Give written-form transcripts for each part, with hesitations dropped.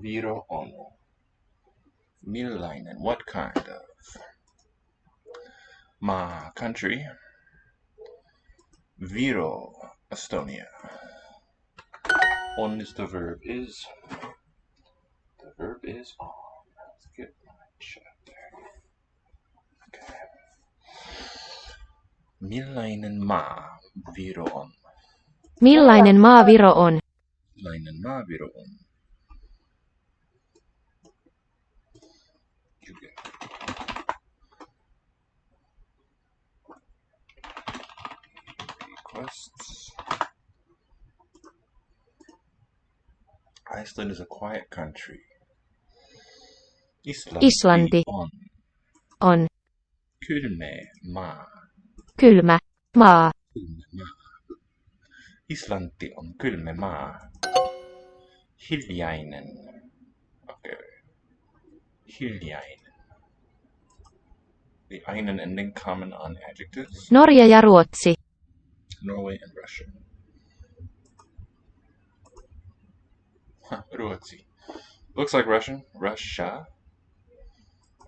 Viro on. Millainen. What kind of? Ma country. Viro, Estonia. On is the verb is. The verb is on. Let's get my chat there. Okay. Millainen maa Viro on? Millainen maa Viro on? Millainen maa Viro on? You get requests. Iceland is a quiet country. Islanti on. Kylme maa. Kylmä maa. Kylmä maa. Islanti on kylmä maa. Hiljainen. Okay. Hiljainen. The einen ending common on adjectives. Norja ja Ruotsi. Norway and Russia. Ruotsi. Looks like Russian. Russia.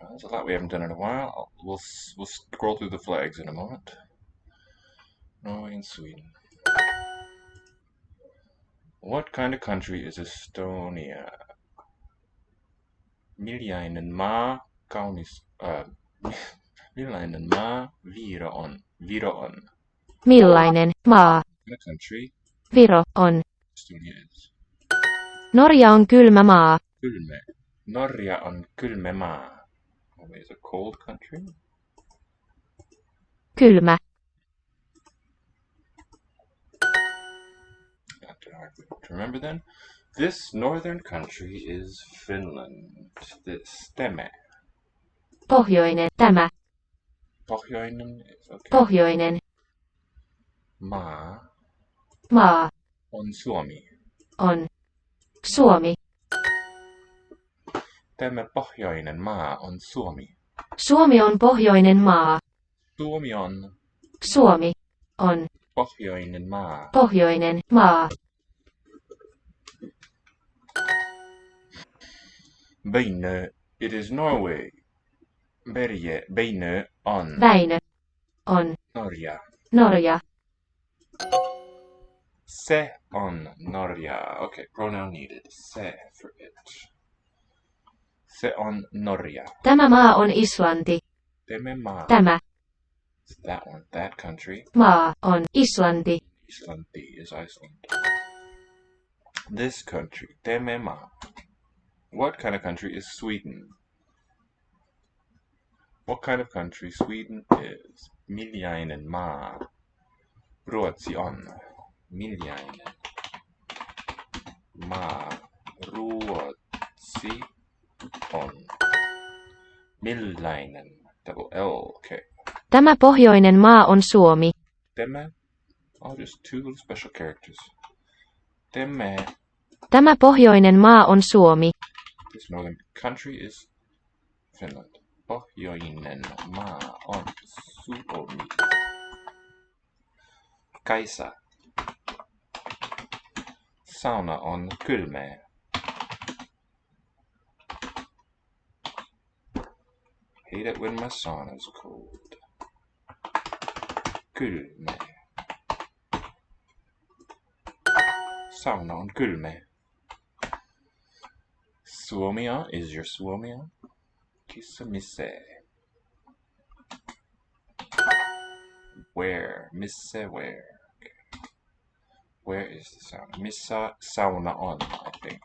There's a lot we haven't done in a while. We'll scroll through the flags in a moment. Norway and Sweden. What kind of country is Estonia? Millainen maa kaunis. Millainen maa Viro on? Viro on. Millainen maa What kind of country Viro on? Estonia is? Norja on kylmä maa. Kylmä. Norja on kylmä maa. Is a cold country? Kylmä. Not too hard to remember then. This northern country is Finland. This Teme. Pohjoinen tämä. Pohjoinen is okay. Pohjoinen Maa maa on Suomi. on. Suomi. Tämä pohjoinen maa on Suomi. Suomi on pohjoinen maa. Suomi on Suomi on. pohjoinen maa. Pohjoinen maa. Väinö, it is Norway. Berge, Väinö on Väinö on. Norja. Norja. Se on Norja. Okay, pronoun needed. Se for it. Se on Norja. Tämä maa on Islanti. Tämä maa. Tämä That one. That country. maa on Islanti. Islanti is Iceland. This country. Tämä maa. What kind of country is Sweden? What kind of country Sweden is? Millainen maa Ruotsi on? Millainen maa Ruotsi on? Millainen. Double L. Okay. Tämä pohjoinen maa on Suomi. Tämä. Oh, just two little special characters. Tämä. Tämä pohjoinen maa on Suomi. This northern country is Finland. Pohjoinen maa on Suomi. Kaisa. Sauna on kylmä. Hate it when my sauna is cold. Kylmä. Sauna on kylmä. Suomia is your Suomia. Kissa misse. Where? Misse where? Okay. Where is the sauna? Missa sauna on, I think.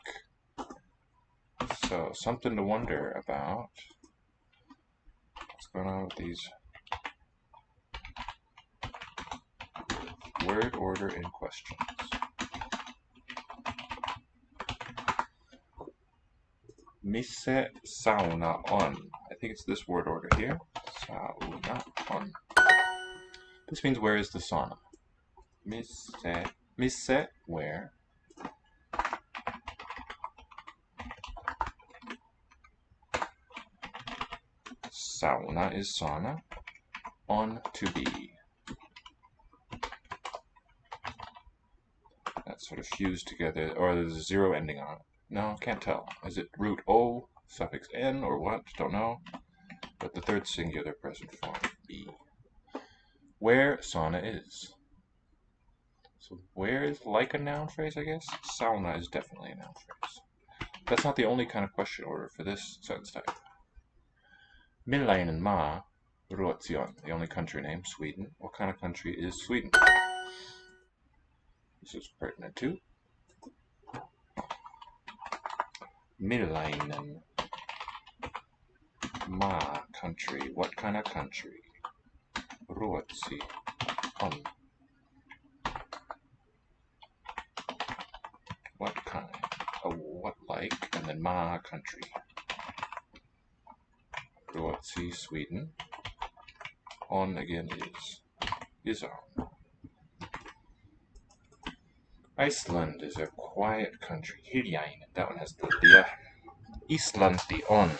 So, something to wonder about. What's going on with these word order in questions? Misse sauna on. I think it's this word order here. Sauna on. This means where is the sauna? Misse where? Sauna is sauna. On to be. That's sort of fused together, or there's a zero ending on it. No, can't tell. Is it root O, suffix N, or what? Don't know. But the third singular present form, B. Where sauna is. So where is like a noun phrase, I guess? Sauna is definitely a noun phrase. That's not the only kind of question order for this sentence type. Millainen maa Ruotsi on? The only country name, Sweden. What kind of country is Sweden? This is pertinent too. Millainen maa country. What kind of country? Ruotsi on. What kind? What like? And then maa country. Ruotsi, Sweden. On again is on. Iceland is a quiet country. Hiljainen. That one has the Islanti on.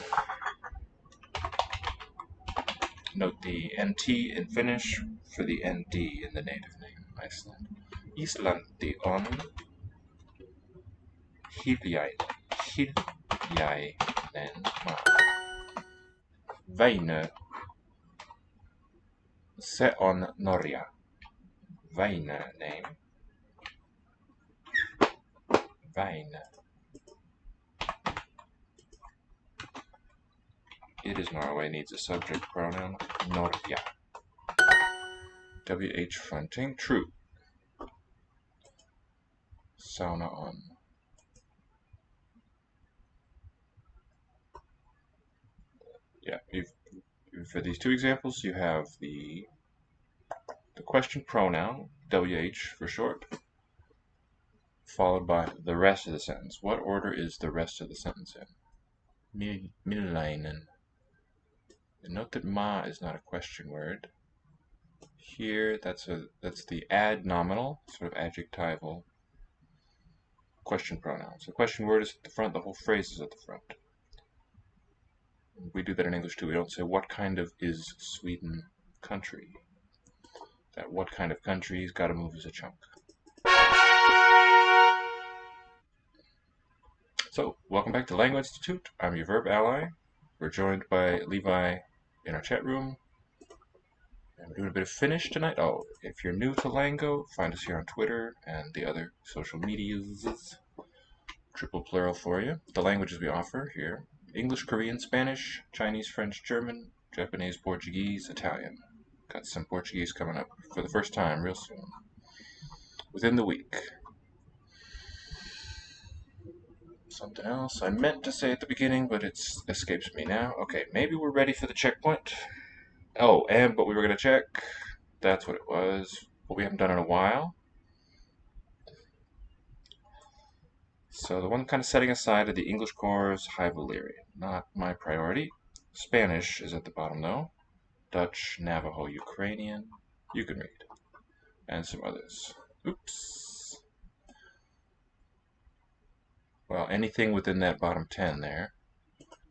Note the NT in Finnish for the ND in the native name, Iceland. Islanti on. Hiljainen. Hiljainen maa. Väinö. Se on Norja. Väinö name. Väinö. It is Norway, needs a subject pronoun. Norja. WH fronting, true. Sauna on. Yeah, for these two examples, you have the question pronoun, WH for short, followed by the rest of the sentence. What order is the rest of the sentence in? Millainen. Note that ma is not a question word. Here, that's the ad nominal, sort of adjectival question pronoun. So the question word is at the front, the whole phrase is at the front. We do that in English too. We don't say what kind of is Sweden country. That what kind of country's got to move as a chunk. So, welcome back to Language Institute. I'm your verb ally. We're joined by Levi in our chat room. And we're doing a bit of Finnish tonight. Oh, if you're new to Lango, find us here on Twitter and the other social medias. Triple plural for you. The languages we offer here: English, Korean, Spanish, Chinese, French, German, Japanese, Portuguese, Italian. Got some Portuguese coming up for the first time real soon. Within the week. Something else I meant to say at the beginning, but it escapes me now. Okay, maybe we're ready for the checkpoint. Oh, but we were going to check. That's what it was. What we haven't done in a while. So the one kind of setting aside of the English course, High Valyrian. Not my priority. Spanish is at the bottom though. Dutch, Navajo, Ukrainian. You can read. And some others. Oops. Well, anything within that bottom 10 there.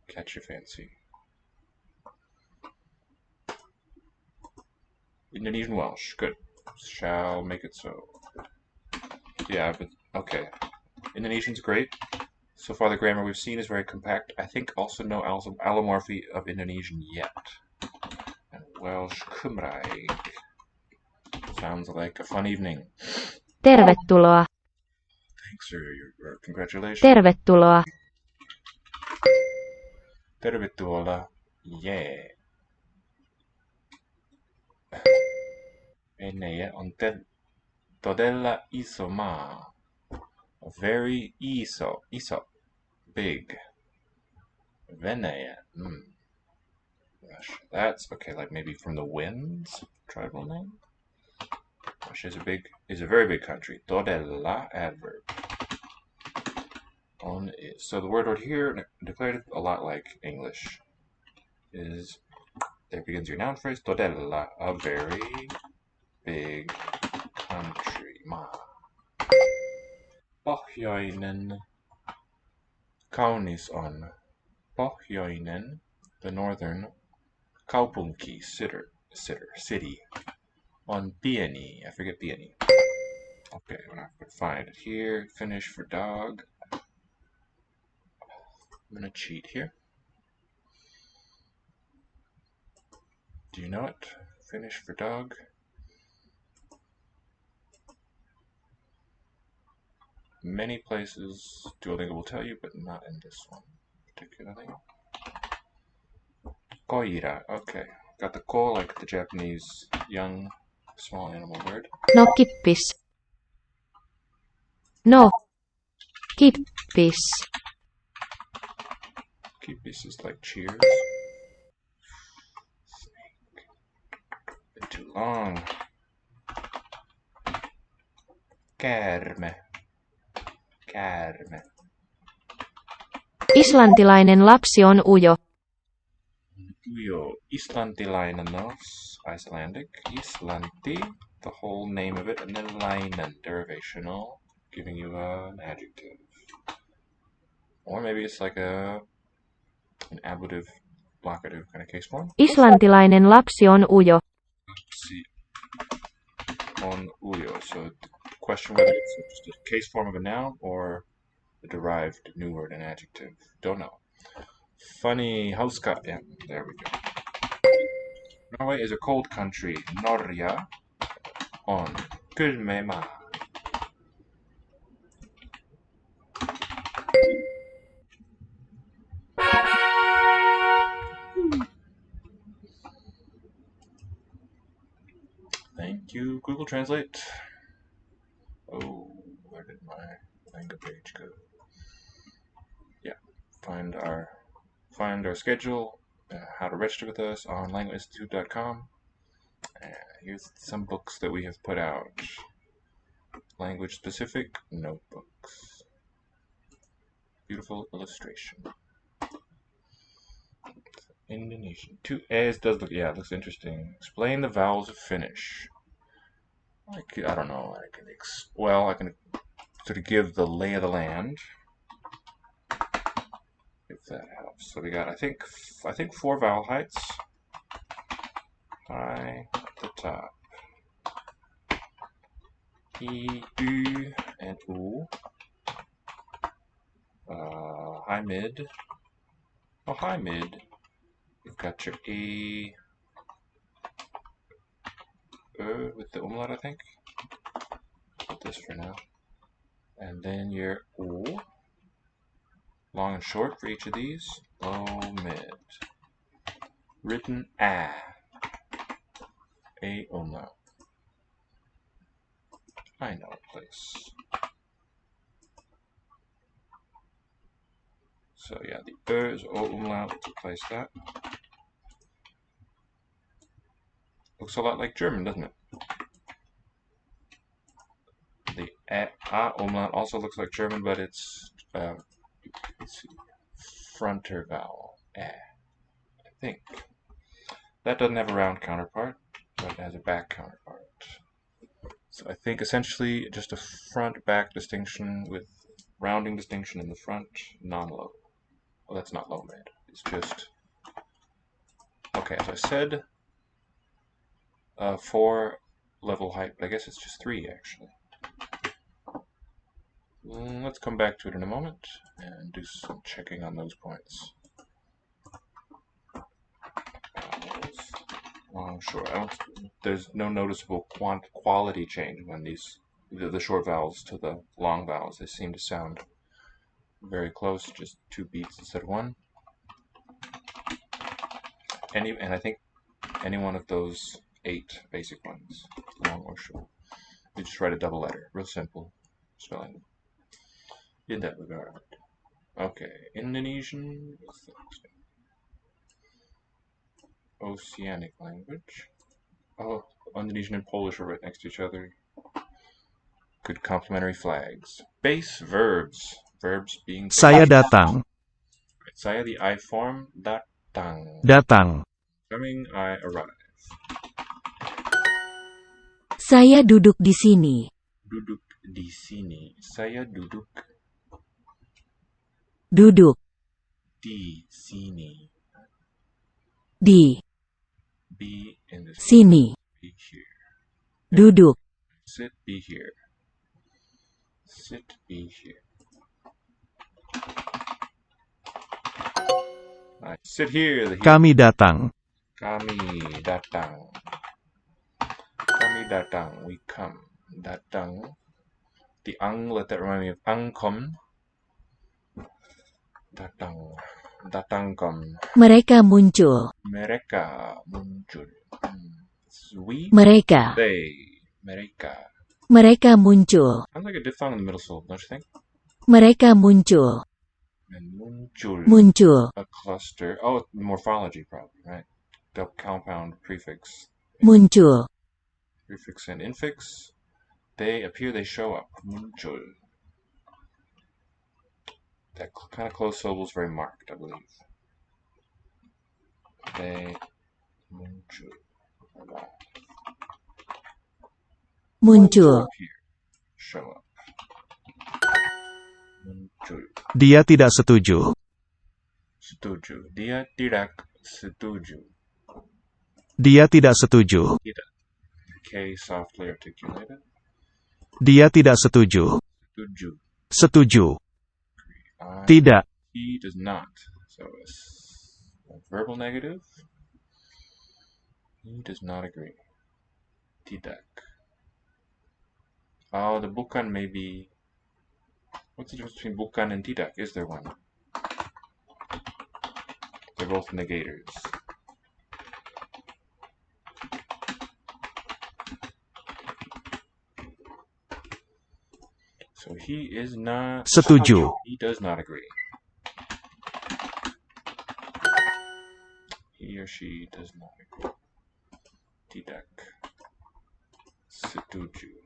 Catch your fancy. Indonesian Welsh. Good. Shall make it so. Yeah, but okay. Indonesian's great. So far the grammar we've seen is very compact. I think also no allomorphy of Indonesian yet. And Welsh Cymraeg. Sounds like a fun evening. Tervetuloa. Thanks for your congratulations. Tervetuloa. Tervetuloa. Yeah. Venäjä on todella iso maa. Very iso. Big. Venäjä. Russia. That's okay, like maybe from the winds, tribal name. Russia is a very big country. Todella, adverb. On is. So the word here, declarative, a lot like English, is there begins your noun phrase. Todella, a very big country. Maa. Pohjoinen. Kaunis on. Pohjoinen, the northern. Kaupunki, city. On pieni, I forget pieni. Okay, I'm not going to find it here. Finish for dog. I'm going to cheat here. Do you know it? Finnish for dog. Many places Duolingo will tell you, but not in this one particularly. Koira. Okay. Got the ko like the Japanese young small animal word. No kippis. No kippis. Kippis is like cheers. Snake. Bit too long. Käärme. Käärme. Islantilainen lapsi on ujo. Ujo. Islantilainen, no, Icelandic. Islanti, the whole name of it, and then lainen, derivational, giving you an adjective. Or maybe it's like an ablative, blockative kind of case form. Islantilainen lapsi on ujo. Lapsi on ujo. So the question whether it's just a case form of a noun or a derived new word, an adjective. Don't know. Funny hauska. Yeah, there we go. Norway is a cold country. Norja on kylmä maa. Thank you, Google Translate. Oh, where did my Langa page go? Yeah, find our schedule, how to register with us on languageinstitute.com. Here's some books that we have put out. Language-specific notebooks. Beautiful illustration. Indonesian. Two A's does look, yeah, it looks interesting. Explain the vowels of Finnish. I don't know. I can sort of give the lay of the land, if that helps. So we got, I think 4 vowel heights. High at the top. E, U, and U. High mid. Oh, high mid. You've got your A with the umlaut, I think. Put this for now. And then your O. Long and short for each of these. Low, mid. Written A. A umlaut. I know a place. So yeah, the is O umlaut. Let's replace that. Looks a lot like German, doesn't it? The A umlaut also looks like German, but it's let's see, fronter vowel. I think. That doesn't have a round counterpart, but it has a back counterpart. So I think essentially just a front-back distinction with rounding distinction in the front, non-low. Well, that's not low mid. It's just... Okay, as I said, 4 level height, but I guess it's just 3 actually. Let's come back to it in a moment and do some checking on those points. Long, short. There's no noticeable quality change when the short vowels to the long vowels. They seem to sound very close, just 2 beats instead of 1. And I think any one of those 8 basic ones, long or short, you just write a double letter. Real simple spelling in that regard. Okay, Indonesian. What's the next one? Oceanic language. Oh, Indonesian and Polish are right next to each other. Good complementary flags. Base verbs. Verbs being... Saya datang. Saya the I form. Datang. Datang. Coming, I arrive. Saya duduk di sini. Duduk di sini. Saya duduk Duduk di sini. di Be in this sini. Be here. Duduk Sit, be here. Sit, be here. I sit here. The he. Kami datang. Kami datang. Kami datang. We come. Datang. The ang, let that remind me of angkom. Datang. Datangkom. Mereka muncul. Mereka muncul. We. Mereka. They. Mereka. Mereka muncul. Sounds like a diphthong in the middle syllable, don't you think? Mereka muncul. And muncul. Muncul. A cluster. Oh, morphology probably, right? The compound prefix. Muncul. Prefix and infix. They appear, they show up. Muncul. That kind of closed syllable is very marked, I believe. They muncul. Muncul. Appear. Show up. Muncul. Dia tidak setuju. Setuju. Dia tidak setuju. Dia tidak setuju. Tidak. K softly articulated. Dia tidak setuju. Setuju. Setuju. I, Tidak. he does not. So a verbal negative. He does not agree. Tidak. Oh, the bukan may be. What's the difference between bukan and tidak? Is there one? They're both negators. So he is not. Setuju. He does not agree. He or she does not agree. Tidak. Setuju.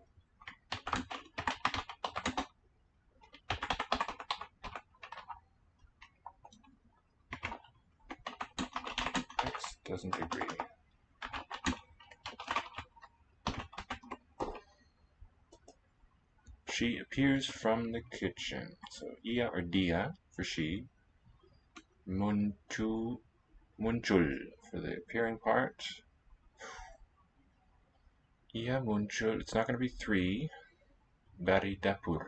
X doesn't agree. She appears from the kitchen. So ia or dia for she. Muncul for the appearing part. Ia muncul. It's not going to be three. Dari dapur.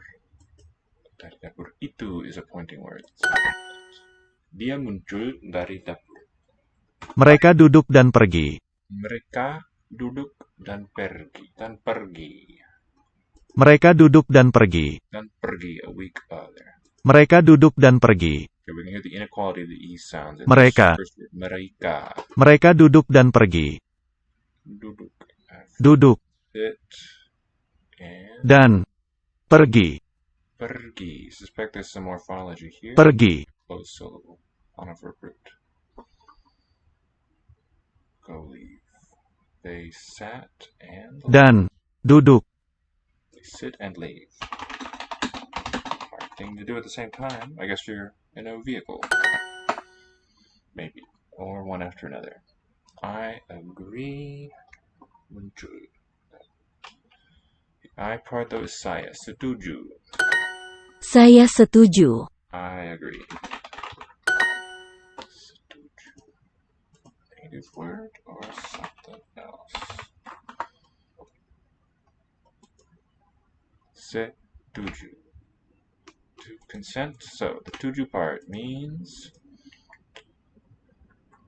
Dari dapur. Itu is a pointing word. Dia muncul dari dapur. Mereka duduk dan pergi. Mereka duduk dan pergi. Dan pergi. Mereka duduk dan pergi. Dan pergi. A weak there. Mereka duduk dan pergi. Okay, we can hear the inequality of the E sounds. Mereka. Mereka. Mereka duduk dan pergi. Duduk. Duduk. Sit. And Dan. Pergi. pergi. Suspect there's some morphology here. Pergi. Closed syllable on a verb root. Go leave. They sat and Dan. Duduk. They sit and leave. Hard thing to do at the same time. I guess you're in a vehicle. Maybe. Or one after another. I agree. Muncul. The I part though is saya. Setuju. Saya setuju. I agree. Setuju. Native word or something else? Setuju. To consent. So the tuju part means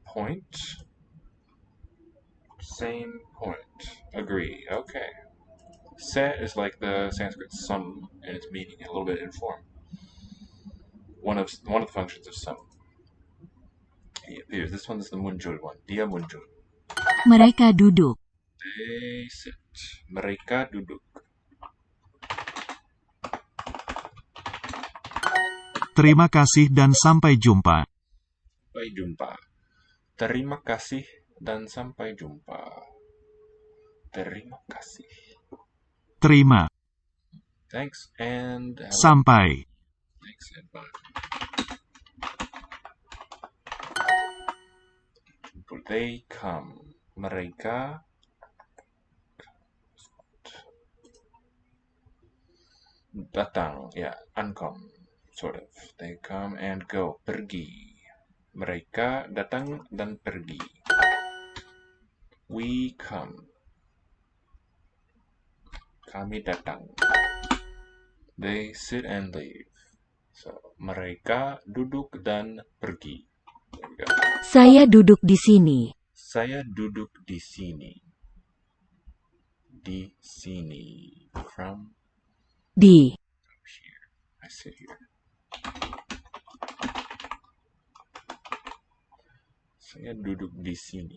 point. Same point. Agree. Okay. Se is like the Sanskrit sum in its meaning, a little bit in form. One of the functions of sum. He appears. This one is the muncul one. Dia muncul. Mereka duduk. They sit. Mereka duduk. Terima kasih dan sampai jumpa. Sampai jumpa. Terima kasih dan sampai jumpa. Terima kasih. Terima. Thanks and Sampai. Thanks and bye. They come. Mereka datang. Yeah, come. Sort of. They come and go. Pergi. Mereka datang dan pergi. We come. Kami datang. They sit and leave. So, mereka duduk dan pergi. There we go. Saya duduk di sini. Saya duduk di sini. Di sini. From Di. here. I sit here. Saya duduk di sini.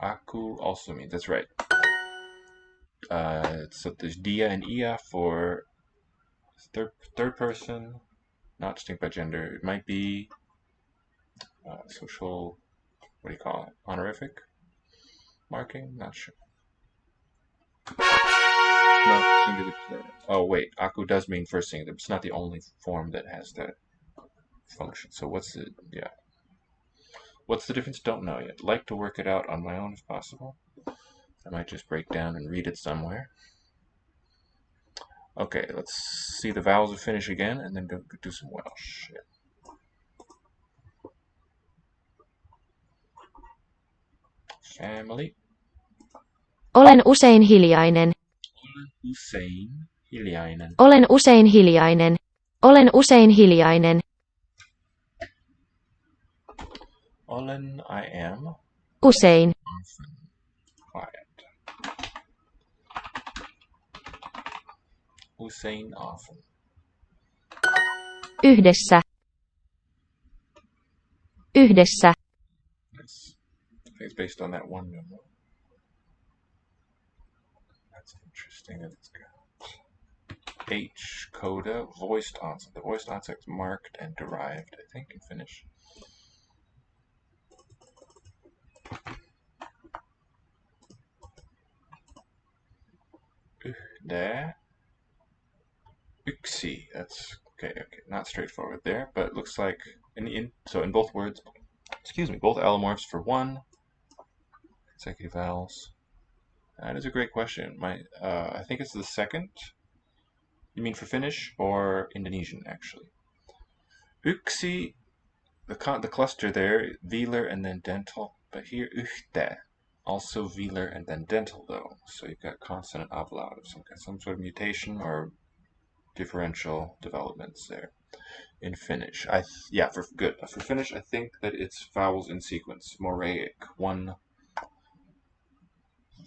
Aku also means, that's right. So there's dia and ia for third person, not distinct by gender. It might be social, what do you call it? Honorific marking? Not sure. Not singular plural. Oh wait, aku does mean first singular. It's not the only form that has that function. So what's the What's the difference? Don't know yet. Like to work it out on my own if possible. I might just break down and read it somewhere. Okay, let's see the vowels of Finnish again, and then do some Welsh. Yeah. Family. Olen usein hiljainen. Olen usein hiljainen. Olen usein hiljainen. Olen usein hiljainen. Olen, I am. Usein. Often quiet. Usein often. Yhdessä. Yhdessä. Nice. I think it's based on that one memo. That's interesting that it's got H, coda, voiced onset. The voiced onset is marked and derived, I think, in Finnish. Yhde. Yksi. That's okay. Not straightforward there, but it looks like in both words, excuse me, both allomorphs for one consecutive vowels. That is a great question. I think it's the second. You mean for Finnish or Indonesian, actually? Yksi, the cluster there, velar and then dental, but here yhde, also velar and then dental though. So you've got consonant ablaut of some sort of mutation or differential developments there in Finnish. For Finnish, I think that it's vowels in sequence, moraic, one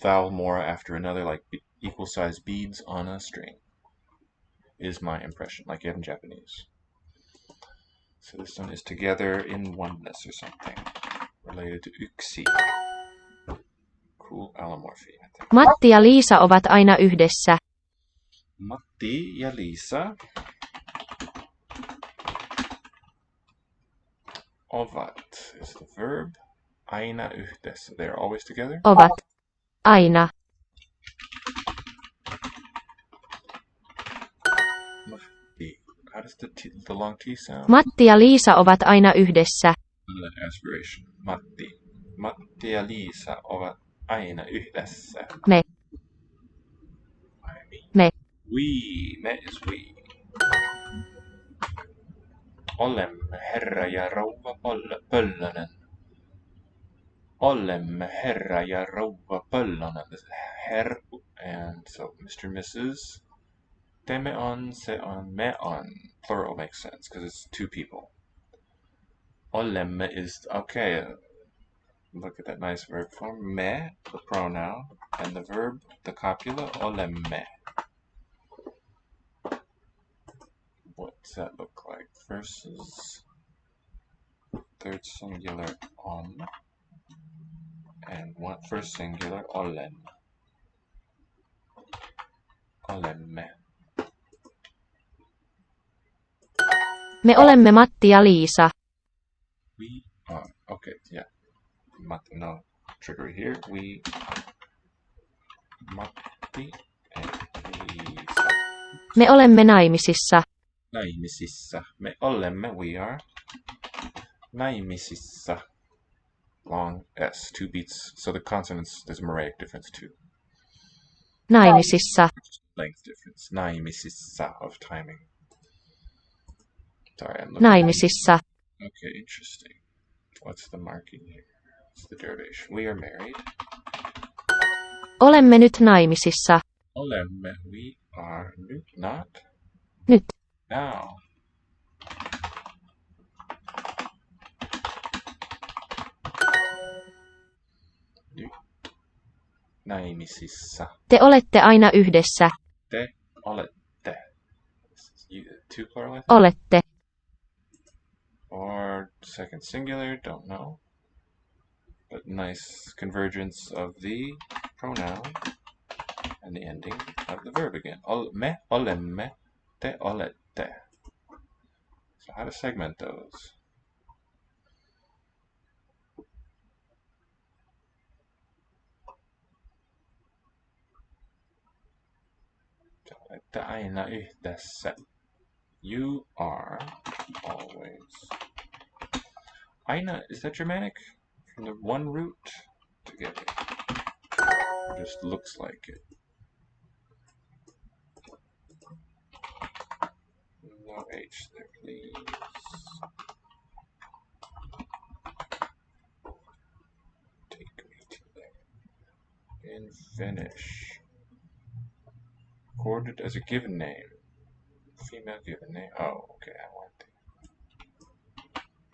vowel more after another, like equal size beads on a string, is my impression, like you have in Japanese. So this one is together in oneness or something, related to yksi. Cool allomorphy, I think. Matti ja Liisa ovat aina yhdessä. Matti ja Liisa ovat is the verb. Aina yhdessä. They're always together. Ovat. Aina. Matti. How does the long T sound? Matti ja Liisa ovat aina yhdessä. That aspiration. Matti. Matti ja Liisa ovat aina yhdessä. Me. Me. Me is we. Olemme herra ja rouva Pöllönen. Olemme herra ja rouva Pöllönen. This is herr and so Mr. Mrs. Teme on, se on, me on. Plural makes sense because it's two people. Olemme is okay. Look at that nice verb form. Me, the pronoun, and the verb, the copula, olemme. What's that look like? Versus third singular on, and first singular olen. Olemme. Me olemme Matti ja Liisa. We are. Okay, yeah. No trickery here. We Matti and Liisa. Me olemme naimisissa. Naimisissa. Me olemme, we are. Naimisissa. Long S, two beats. So the consonants, there's a moraic difference too. Naimisissa. Length difference. Naimisissa of timing. Sorry, I'm looking. Naimisissa. Okay, interesting. What's the marking here? What's the derivation? We are married. Olemme nyt naimisissa. Olemme, we are nyt, not Nyt. now. naimisissa. Te olette aina yhdessä. Te olette. Two plural, I think? Olette. Or second singular, don't know. But nice convergence of the pronoun and the ending of the verb again. Me olemme, te olette. So how to segment those? Te olette aina yhdessä. You are always. Aina, is that Germanic? From the one root together. It just looks like it. No H there, please. Take me to there. In Finnish. Recorded as a given name. Female given name. Oh, okay, I want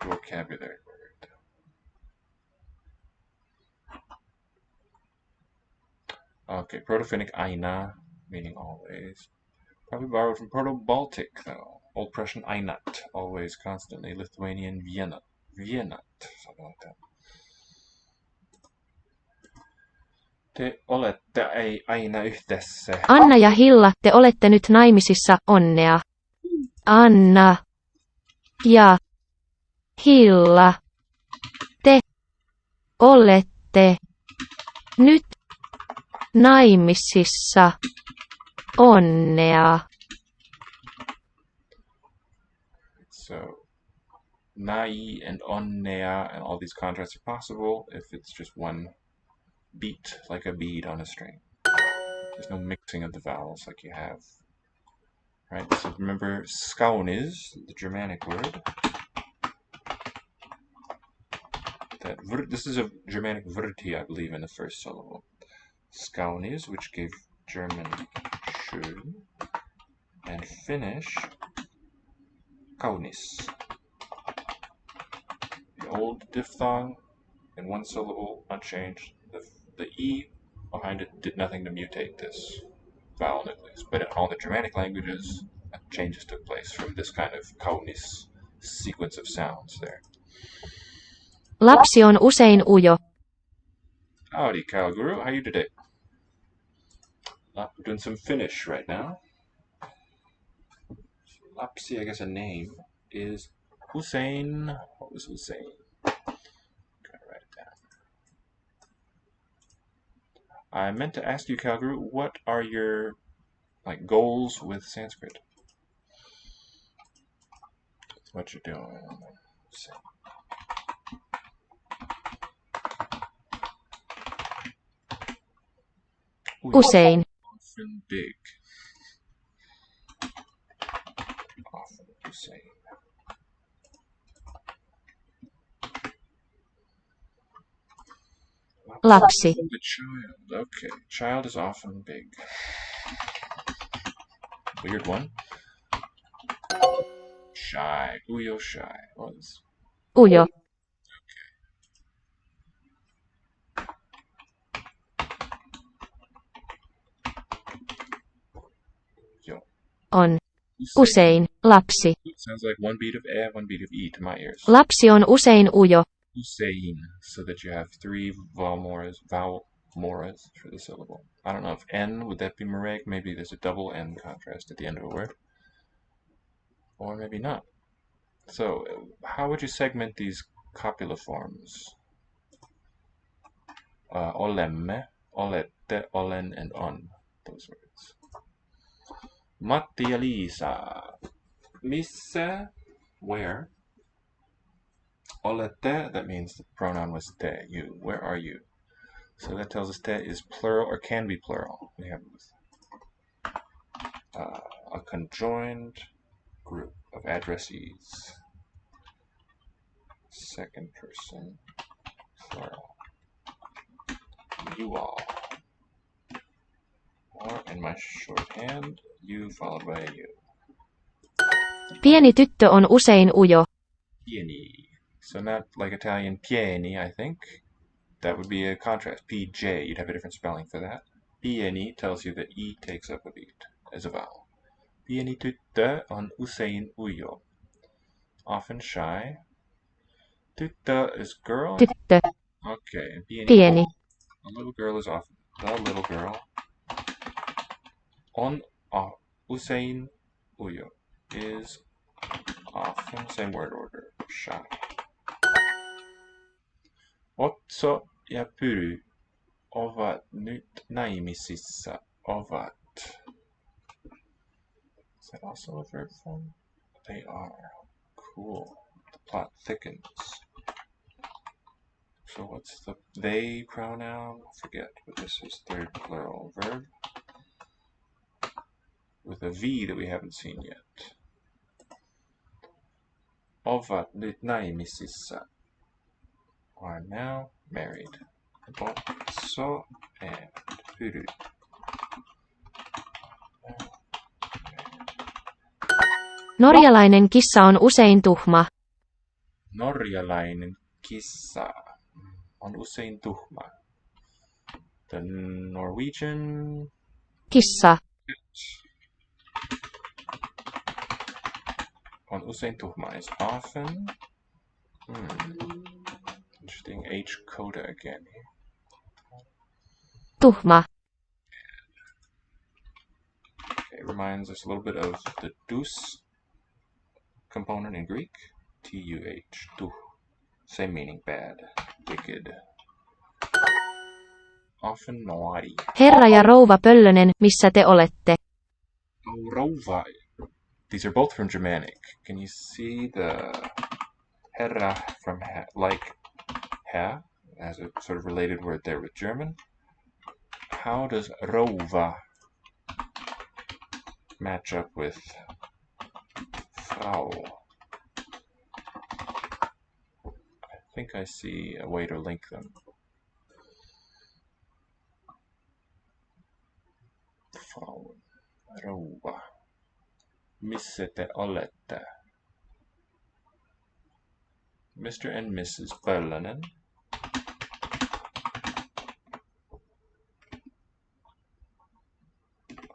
the vocabulary word. Okay, Proto-Finnic aina, meaning always. Probably borrowed from Proto-Baltic, though. Old Prussian einat, always, constantly. Lithuanian vienat, something like that. Te olette aina yhdessä. Anna ja Hilla, te olette nyt naimisissa. Onnea. Anna ja Hilla, te olette nyt naimisissa. Onnea. So, nai and onnea and all these contrasts are possible if it's just one beat, like a bead on a string. There's no mixing of the vowels like you have. Right, so remember, skaunis, the Germanic word. This is a Germanic vrti, I believe, in the first syllable. Skaunis, which gave German schön, and Finnish, kaunis. The old diphthong in one syllable, unchanged. The E behind it did nothing to mutate this vowel nucleus, but in all the Germanic languages, changes took place from this kind of kaunis sequence of sounds there. Lapsi on usein ujo. Howdy, Kalguru. How you today? We're doing some Finnish right now. Lapsi, I guess a name, is Hussein. What was Hussein? Gotta write it down. I meant to ask you, Kalguru, what are your goals with Sanskrit? What you're doing? Usein. Often big. Often Hussein. Lapsi. The child. Okay. Child is often big. Weird one. Shy. Uyo shy. Was. Ujo. Yo. On usein lapsi. Sounds like one beat of one beat of e to my ears. Lapsi on usein ujo. Usein, so that you have three vowel moras for the syllable. I don't know if n, would that be Marek? Maybe there's a double n contrast at the end of a word. Or maybe not. So, how would you segment these copula forms? Olemme, olette, olen, and on. Those words. Matti ja Liisa. Missä? Where? Olette, that means the pronoun was te, you. Where are you? So that tells us te is plural or can be plural. We have a conjoined group of addressees. Second person, plural. You all. Or in my shorthand, you followed by a you. Pieni tyttö on usein ujo. Pieni. So not like Italian pieni, I think. That would be a contrast. PJ, you'd have a different spelling for that. Pieni tells you that E takes up a beat as a vowel. Pieni tyttö on usein ujo. Often shy. Tyttö is girl. tyttö, Okay. pieni, A little girl is often the little girl. On usein ujo is often same word order. Shy. Otso ja Pyry ovat nyt naimisissa. Ovat. Is that also a verb form? They are. Cool. The plot thickens. So what's the they pronoun? I forget, but this is third plural verb with a V that we haven't seen yet. Ovat nyt naimisissa. Are now married. Otso and Pyry. norjalainen kissa on usein tuhma, Norjalainen kissa on usein tuhma. The Norwegian kissa, on usein tuhma is often. Interesting H coda again. tuhma, It reminds us a little bit of the dus component in Greek. T-U-H, tuh. Same meaning, bad, wicked. Often naughty. herra ja rouva Pöllönen, missä te olette? Oh, rouva. These are both from Germanic. Can you see the herra from like ha as a sort of related word there with German? How does rouva match up with Frau? I think I see a way to link them. Frau, rouva. Missä te olette? Mr. and Mrs. Pöllönen.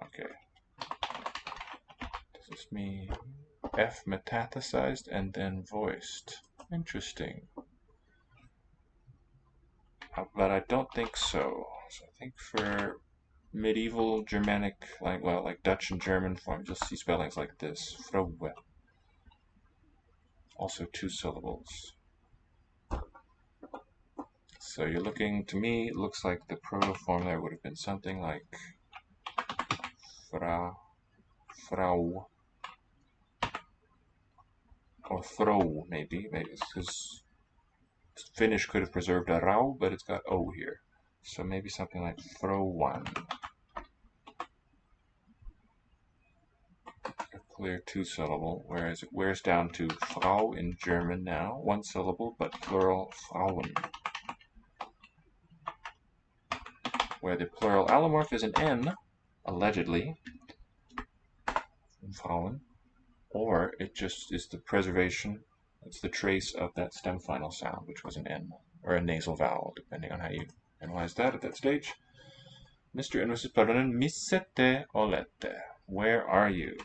Okay. Does this mean F metathesized and then voiced? Interesting. But I don't think so. So I think for medieval Germanic, like Dutch and German forms, you'll see spellings like this. Frowe. Also 2 syllables. So you're looking, to me, it looks like the protoform there would have been something like Frau, or throw, maybe because Finnish could have preserved a rau, but it's got O here. So maybe something like throw one. A clear 2 syllable, whereas it wears down to Frau in German now, 1 syllable, but plural Frauen. Where the plural allomorph is an N, allegedly, Frauen, or it just is the preservation, it's the trace of that stem final sound, which was an N, or a nasal vowel, depending on how you analyze that at that stage. Mr. and Mrs. Pöllönen, missä te olette? Where are you?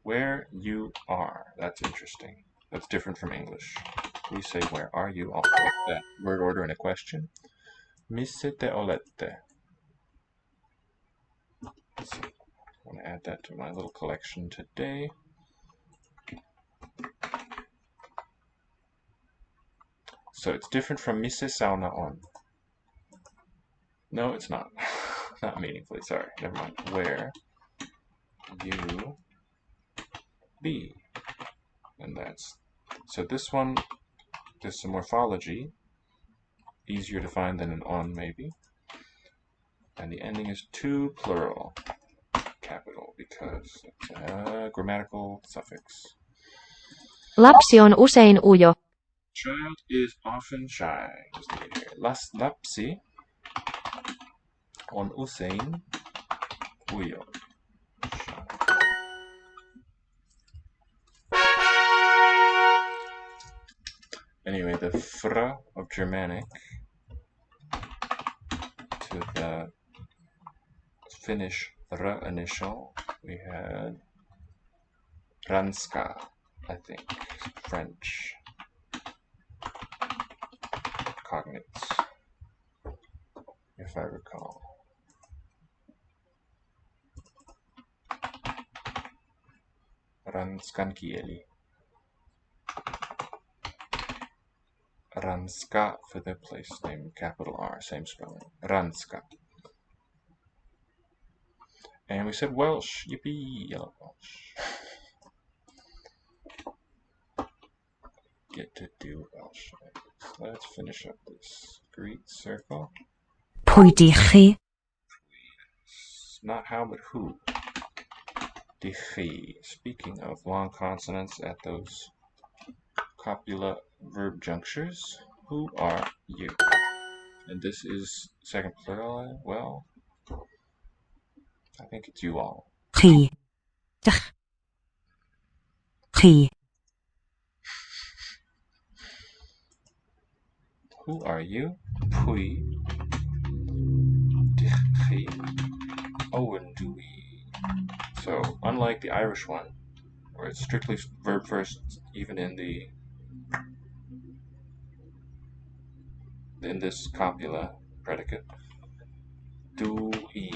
Where you are. That's interesting. That's different from English. We say, where are you? I'll put that word order in a question. Missä te olette? So, I want to add that to my little collection today. So it's different from missä sauna on. No, it's not. Not meaningfully, sorry. Never mind. Where you be. And that's... So this one, there's some morphology. Easier to find than an on, maybe. And the ending is 2 plural. Capital, because it's a grammatical suffix. Lapsi on usein ujo, Child is often shy. Just leave it here. Lapsi on usein ujo. Anyway, the fr of Germanic to the Finnish r initial, we had Ranska, I think, French cognates, if I recall. Ranskankieli. Ranska for the place name, capital R, same spelling. Ranska. And we said Welsh. Yippee, yellow Welsh. Get to do Welsh. Let's finish up this Greek circle. Pwy 'di chi? It's not how, but who. Dichi. Speaking of long consonants at those copula verb junctures, who are you? And this is second plural. Well, I think it's you all. Chi. Dych. Chi. Who are you? Pwy. Dichi. Owen Dewey. So, unlike the Irish one, where it's strictly verb first, even in this copula predicate, dwi.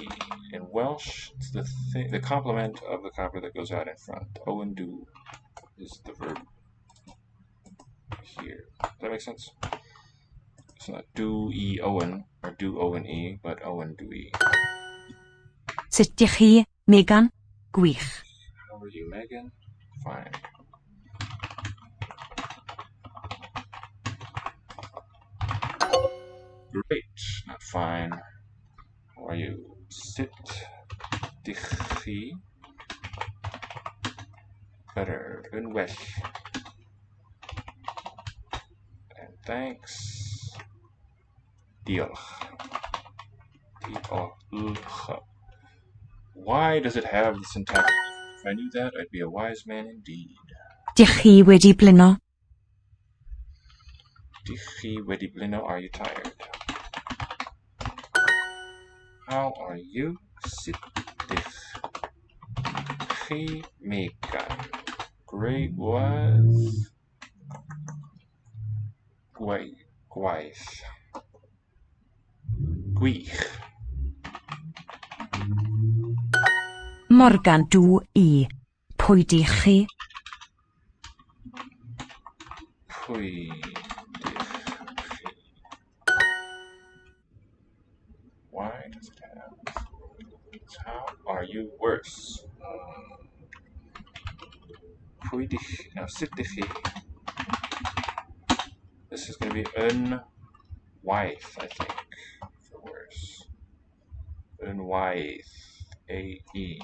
In Welsh, it's the complement of the copula that goes out in front. Owen do is the verb here. Does that make sense? It's not do-e Owen or do Owen e, but Owen do-e. Sut 'dych chi, Megan? Gwych. How are you, Megan? Fine. Great, not fine. How are you? Sit, dichi. Better, in well. And thanks. Diolch. Diolch. Why does it have the syntactic? If I knew that, I'd be a wise man indeed. 'Dych chi wedi blino? Dichi wedi blino, are you tired? How are you? Sit dichi Megan. Great was gwaith. Gwych. Morgan dw I. Pwy 'di chi? Pwy dichi. Why does it have? How are you worse? Pwy dichi. Now sit dichi. This is going to be unwaith, I think, for worse. Unwaith. A-E.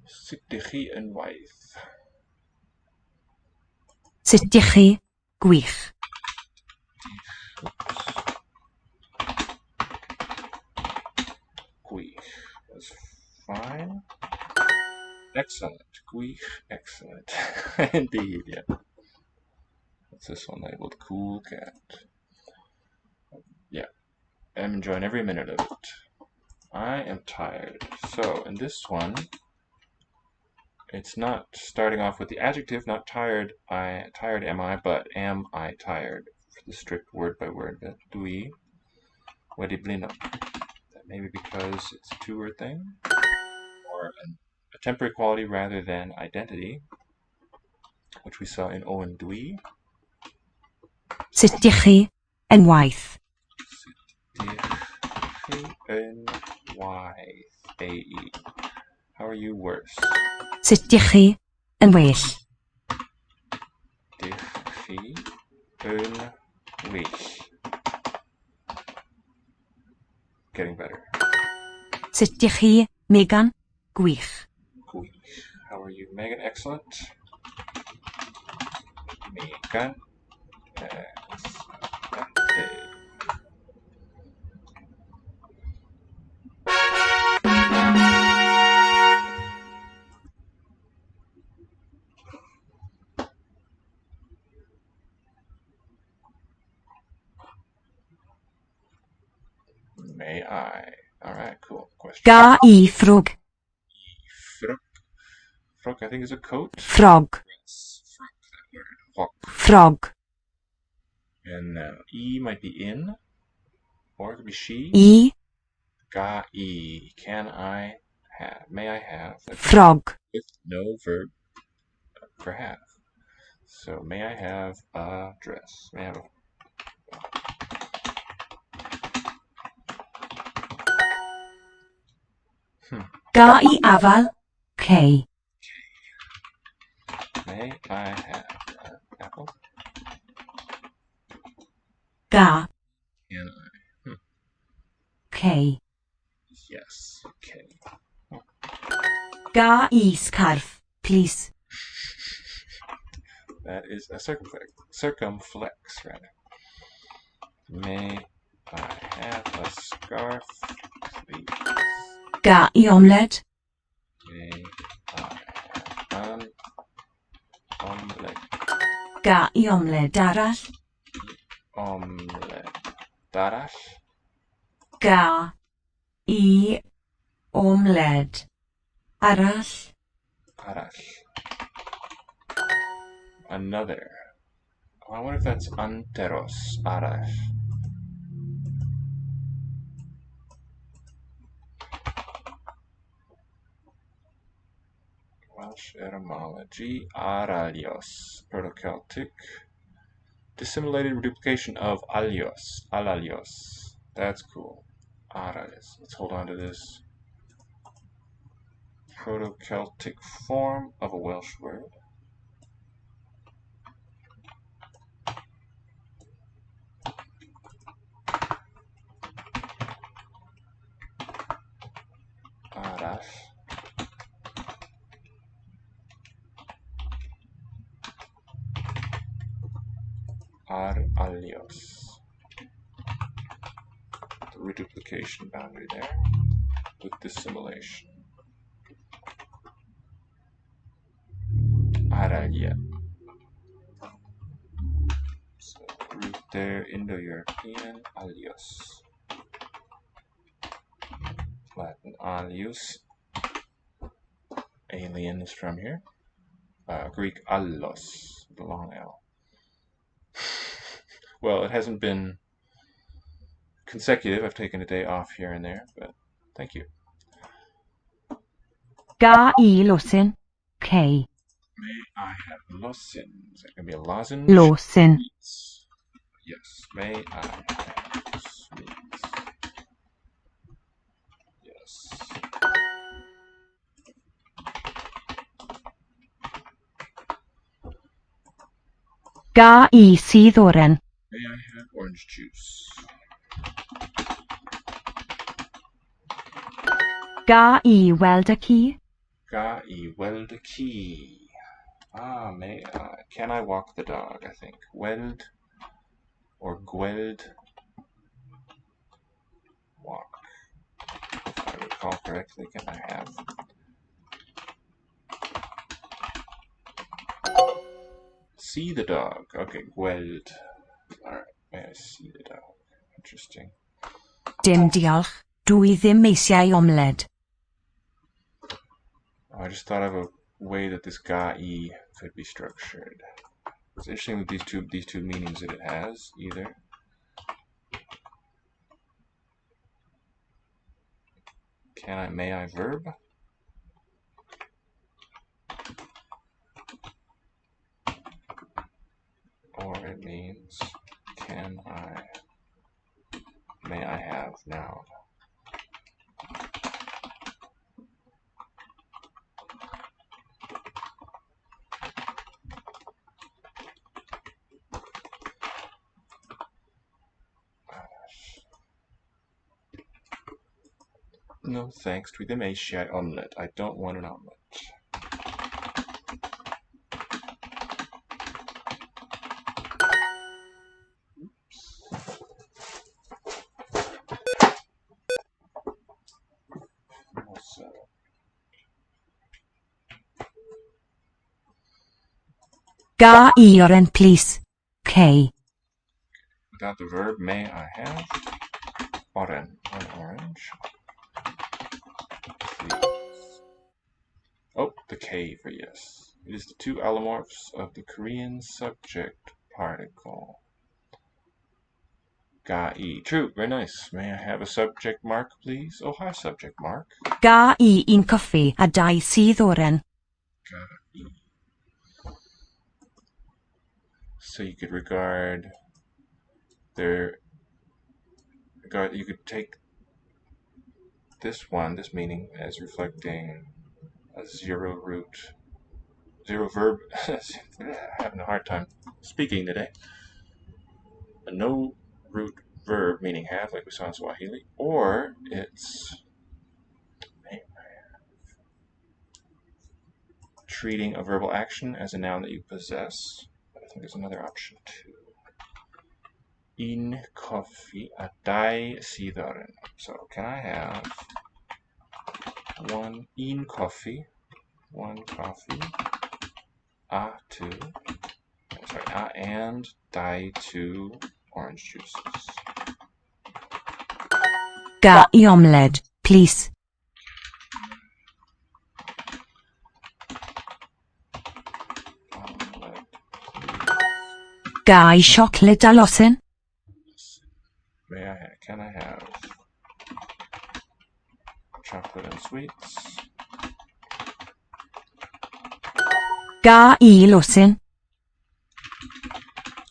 Sit dichi unwaith. Sut 'dych chi? Gwych. Gwych was fine. Excellent. Gwych, excellent. Indeed, yeah. What's this one labeled? Cool cat. Yeah. I'm enjoying every minute of it. I am tired. So, in this one, it's not starting off with the adjective, not tired. Tired am I, but am I tired? For the strict word by word bit. Dwi. Wedi blino. That may be because it's a two-word thing, or a temporary quality rather than identity, which we saw in Owen Dwi. Sut 'dych chi? Unwaith. N-Y-A-E. How are you worse? Sut 'dych chi? Yn well. Dichi yn well. Getting better. Sut 'dych chi, Megan? Gwych. Gwych. How are you, Megan? Excellent. Megan. May I? Alright, cool. Question. Ga I frog. Frog. Frog, I think, is a coat. Frog. Yes, frog, that word. Frog. Frog. And now, E might be in, or it could be she. I. Ga I. Can I have? May I have? Frog. With no verb for have. So, may I have a dress? May I have a Ga I afal. K. May I have an apple? Ga. Can I? K. Yes. Okay. Ga I scarf, please. That is a circumflex. Circumflex, rather. May I have a scarf, please? Ga I omelette. May I have an omelette? Ga I omelette arall. Omelette. Darall? Ga I omelette arall. Arall. Another. I wonder if that's anteros. Arall. Welsh etymology. Aralios. Proto-Celtic. Dissimulated reduplication of alios. Alalios. That's cool. Aralios. Let's hold on to this. Proto-Celtic form of a Welsh word. Arall. Aralios. The reduplication boundary there with dissimilation. Aralia. So root there, Indo-European, alios. Latin alius. Alien is from here. Greek allos, the long L. Well, it hasn't been consecutive. I've taken a day off here and there, but thank you. Ga I losin. K. May I have losin? Is that going to be a lozenge? Losin. Yes. May I have sweets? Yes. Ga I sydd oren. May I have orange juice? Ga I weld y ci. Ga I weld y ci? May I? Can I walk the dog, I think. Weld or gweld. Walk. If I recall correctly, can I have? See the dog. Okay, gweld. Alright, may I see the dog? Interesting. Dim diolch. Dwi ddim eisiau omeled. I just thought of a way that this ga-i could be structured. It's interesting with these two meanings that it has, either. May I verb? Or it means, may I have noun? No thanks to the Maishai omelette. I don't want an omelette. Ga I oren, please. K. Without the verb, may I have oren, an orange? Please. Oh, the K for yes. It is the two allomorphs of the Korean subject particle. Ga-i. True, very nice. May I have a subject mark, please? Oh, hi, subject mark. Ga I un coffi a 2 sydd oren. Ga-i. So you could regard you could take this meaning as reflecting a zero verb. Having a hard time speaking today. A no root verb meaning have, like we saw in Swahili, or it's treating a verbal action as a noun that you possess. But I think there's another option too. In coffee a 2 sidarin. So can I have one coffee, a and 2 orange juices. Ga I omelette, please. Ga I chocolate a losin. Can I have chocolate and sweets? Ga I losin.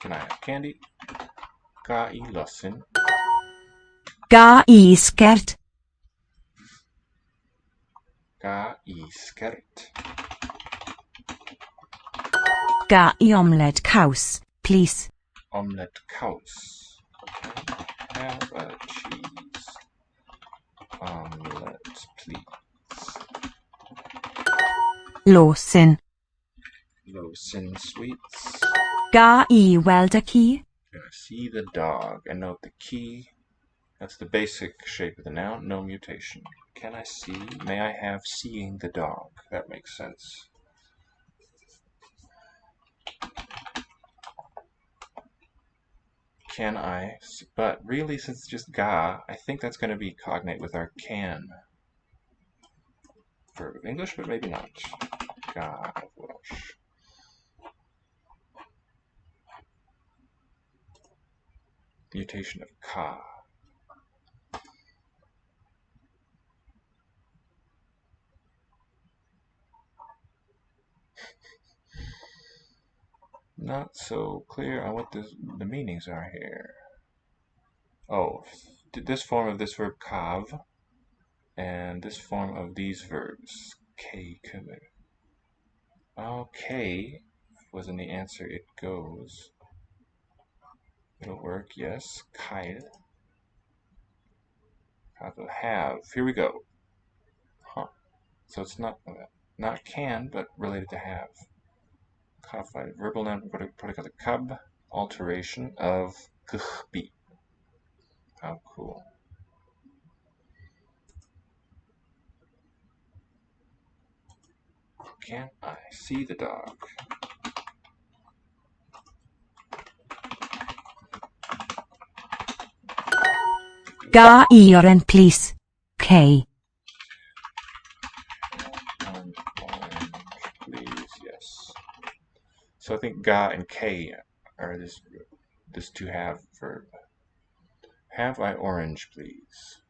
Can I have candy? Ga I losin. Ga I skirt. Ga I skirt. Ga I omelette caws, please. Omelette caws. Have a cheese omelette, please. Losin. Losin sweets. Ga I weld a key. Can I see the dog? And note the key. That's the basic shape of the noun, no mutation. Can I see? May I have seeing the dog? That makes sense. Can I? But really, since it's just ga, I think that's going to be cognate with our can verb of English, but maybe not. Ga of Welsh. Mutation of ka. Not so clear on what the meanings are here. Oh, this form of this verb kav and this form of these verbs k kumur. Okay, wasn't the answer. It goes. It'll work. Yes, kail. Have. Here we go. Huh. So it's not can, but related to have. Codified verbal noun particle kab, alteration of khbi. How cool. Can I see the dog? Ga I oren, please. K. Orange, please, yes. So I think ga and k are this to have verb. Have I orange, please?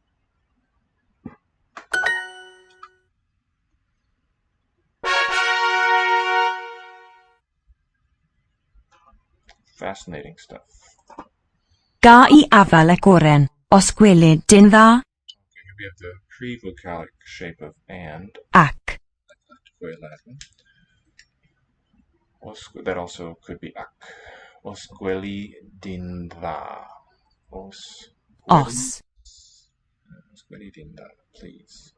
Fascinating stuff. Ga I afal ac oren, os gweled dyn dda. Okay, here we have the pre-vocalic shape of and. Ac. Very Latin. That also could be ak. Os gweli din dda. Os. Gweli din dda, please.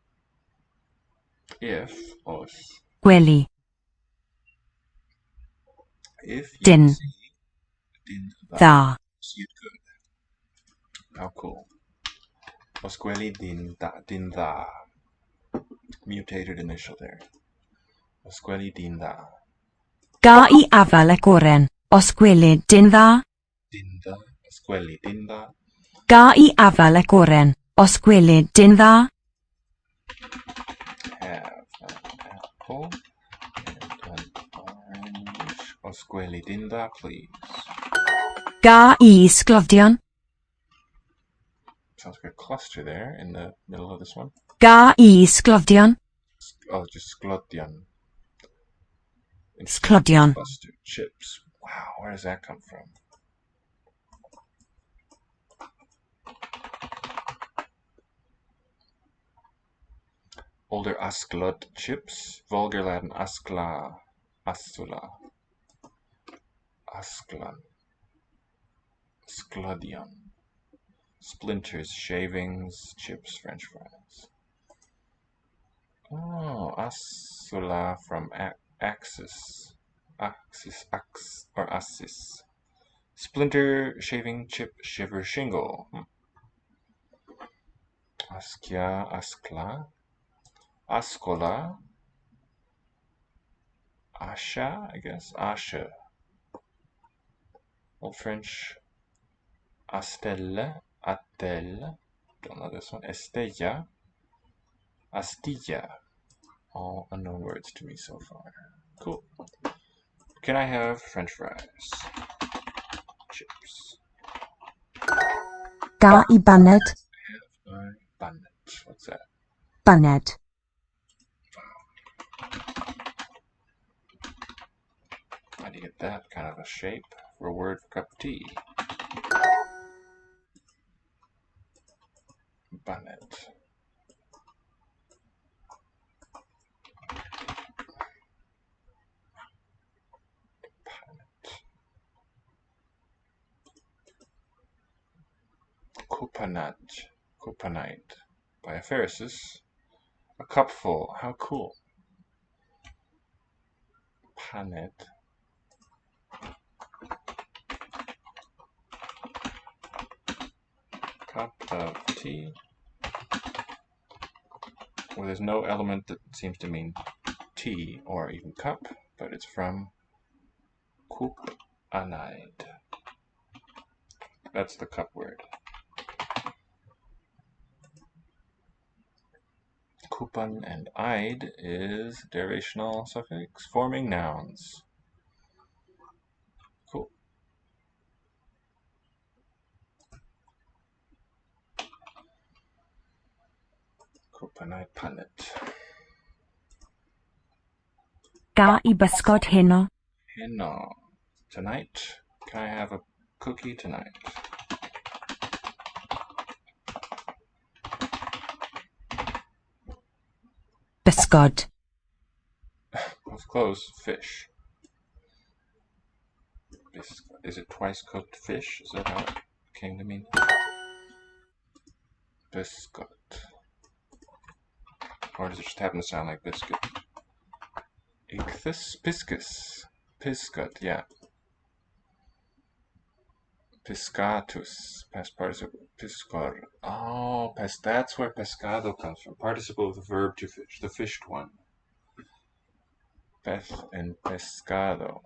If os. Gweli. If you Din. see din Dda. see it good. How cool. Os gweli din dda. Mutated initial there. Os gweli din dda. Ga I afal y goren, os gweled dyn dda? Dinda. Squelly dinda. Ga I afal y goren, os gweled dyn dda? Have an apple and an orange. Osqueli dinda, please. Ga I sglodion? Sounds like a cluster there in the middle of this one. Ga I sglodion? Oh, just sglodion. Sglodion. Cluster chips. Wow, where does that come from? Older asklod chips. Vulgar Latin askla. Asula. Asklan. Sklodion. Splinters, shavings, chips, french fries. Oh, asula from axis. Axis, or assis. Splinter, shaving, chip, shiver, shingle. Askia, askla. Askola. Asha, I guess. Asha. Old French. Astelle. Attel. Don't know this one. Estella. Astilla. All unknown words to me so far. Cool. Can I have french fries? Chips. Ga I baned? Bannet. What's that? Baned. How do you get that kind of a shape for a word for cup of tea? Bannet. Coupanite by a Pharisees. A cupful. How cool. Panet. Cup of tea. Well, there's no element that seems to mean tea or even cup, but it's from coupanide. That's the cup word. Coupan and ide is derivational suffix forming nouns. Cool. Coupanide panet. Ga I bysgod heno? Heno. Tonight, can I have a cookie tonight? Bysgod. That's close. Fish. Is it twice cooked fish? Is that how it came to mean? Biscuit. Or does it just happen to sound like biscuit? Ichthus? Piscus. Piscut, yeah. Piscatus. Past participle. Piscor. Oh, that's where pescado comes from. Participle of the verb to fish. The fished one. Pez and pescado.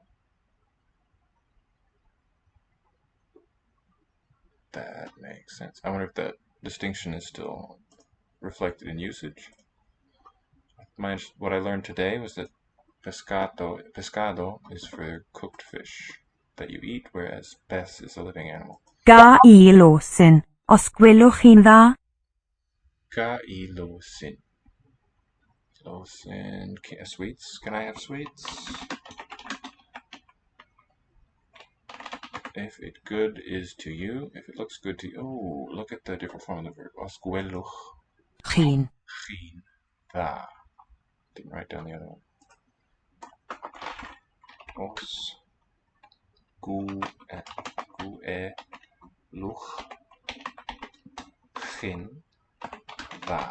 That makes sense. I wonder if that distinction is still reflected in usage. What I learned today was that pescado is for cooked fish that you eat, whereas pez is a living animal. Ga I losin, os gwelwch chi'n dda? Ga I losin. Losin. Sweets. Can I have sweets? If it good is to you, if it looks good to you. Oh, look at the different form of the verb. Os gwelwch Chi'n. chi'n dda. Didn't write down the other one. Os gwelwch chi'n dda.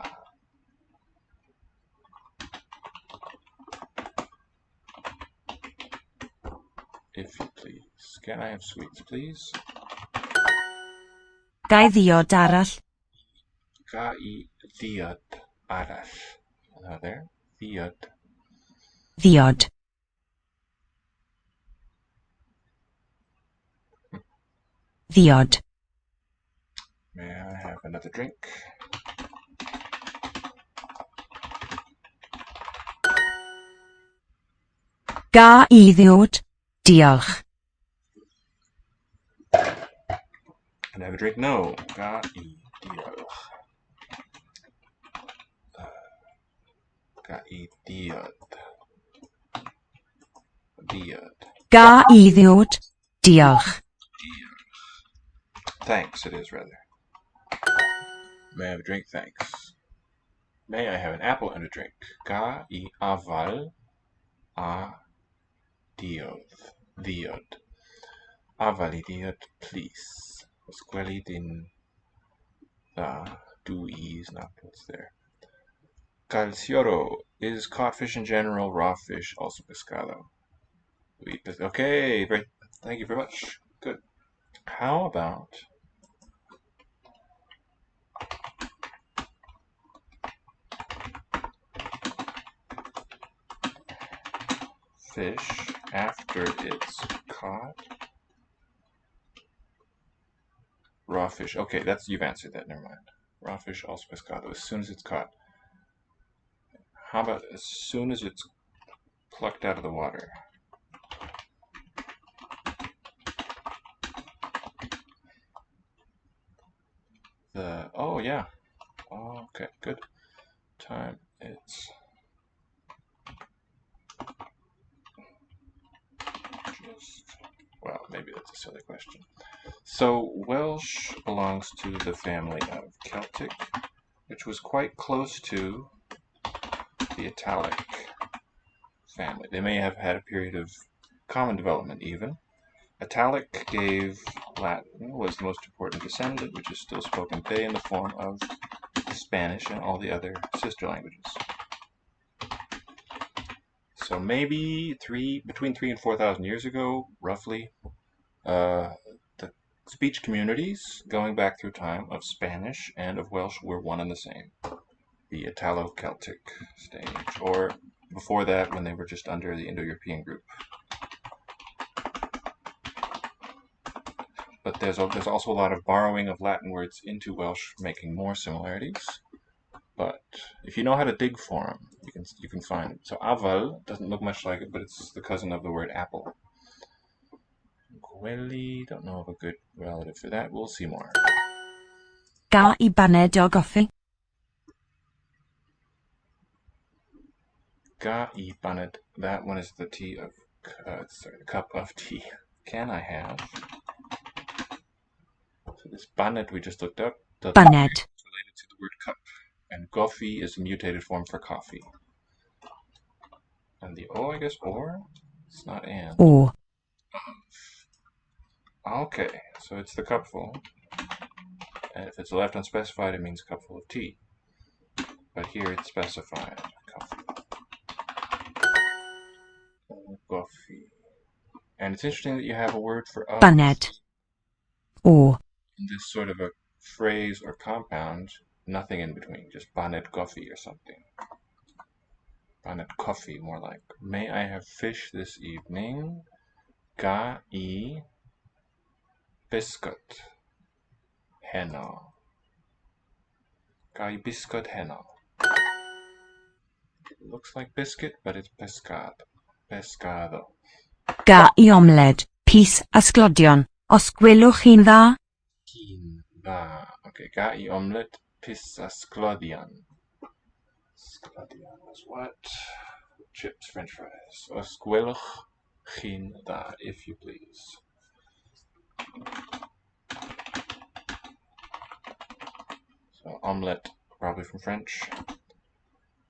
If you please. Can I have sweets, please? Ga I ddiod arall? Ga I ddiod arall. There. Ddiod. Ddiod. Ddiod. May I have another drink? Ga I ddod? Diolch. Can I have a drink? No. Ga I diolch. Ga I diod. Diod. Ga I ddod? Diolch. Thanks, it is rather. May I have a drink? Thanks. May I have an apple and a drink? Ga I aval a diod. Diod. Aval I diod, please. Squelly din do is not what's there. Calcioro is caught fish in general, raw fish, also pescado. Okay, great. Thank you very much. Good. How about fish after it's caught? Raw fish. Okay, you've answered that. Never mind. Raw fish, also pescado. As soon as it's caught. How about as soon as it's plucked out of the water? Oh yeah. Okay, good. Time it's just, well, maybe that's a silly question. So Welsh belongs to the family of Celtic, which was quite close to the Italic family. They may have had a period of common development even. Italic gave Latin, was the most important descendant, which is still spoken today in the form of Spanish and all the other sister languages. So maybe between 3,000 and 4,000 years ago, roughly, the speech communities going back through time of Spanish and of Welsh were one and the same. The Italo-Celtic stage, or before that when they were just under the Indo-European group. But there's also a lot of borrowing of Latin words into Welsh, making more similarities. But if you know how to dig for them, you can find it. So aval doesn't look much like it, but it's the cousin of the word apple. Gwely, don't know of a good relative for that. We'll see more. Ga I baned o goffi? Ga I baned. That one is the the cup of tea. Can I have? So this baned we just looked up. The Baned. is related to the word cup, and goffi is a mutated form for coffee. And the O, I guess, or? It's not and. O. Okay, so it's the cupful. And if it's left unspecified, it means a cupful of tea. But here it's specified. Cupful. Coffee. And it's interesting that you have a word for of. Baned. O. In this sort of a phrase or compound, nothing in between, just baned coffee or something. Baned coffee, more like. May I have fish this evening? Ga I biscuit heno. Ga I biscuit heno. It looks like biscuit, but it's pescado. Pescado. Ga I omled, pys a sglodion. Os gwelwch chi'n dda? Chi'n dda. Okay, ga I omelette, pys a sglodion. Sglodion is what? Chips, french fries. Os gwelwch chi'n dda, if you please. So omelette, probably from French.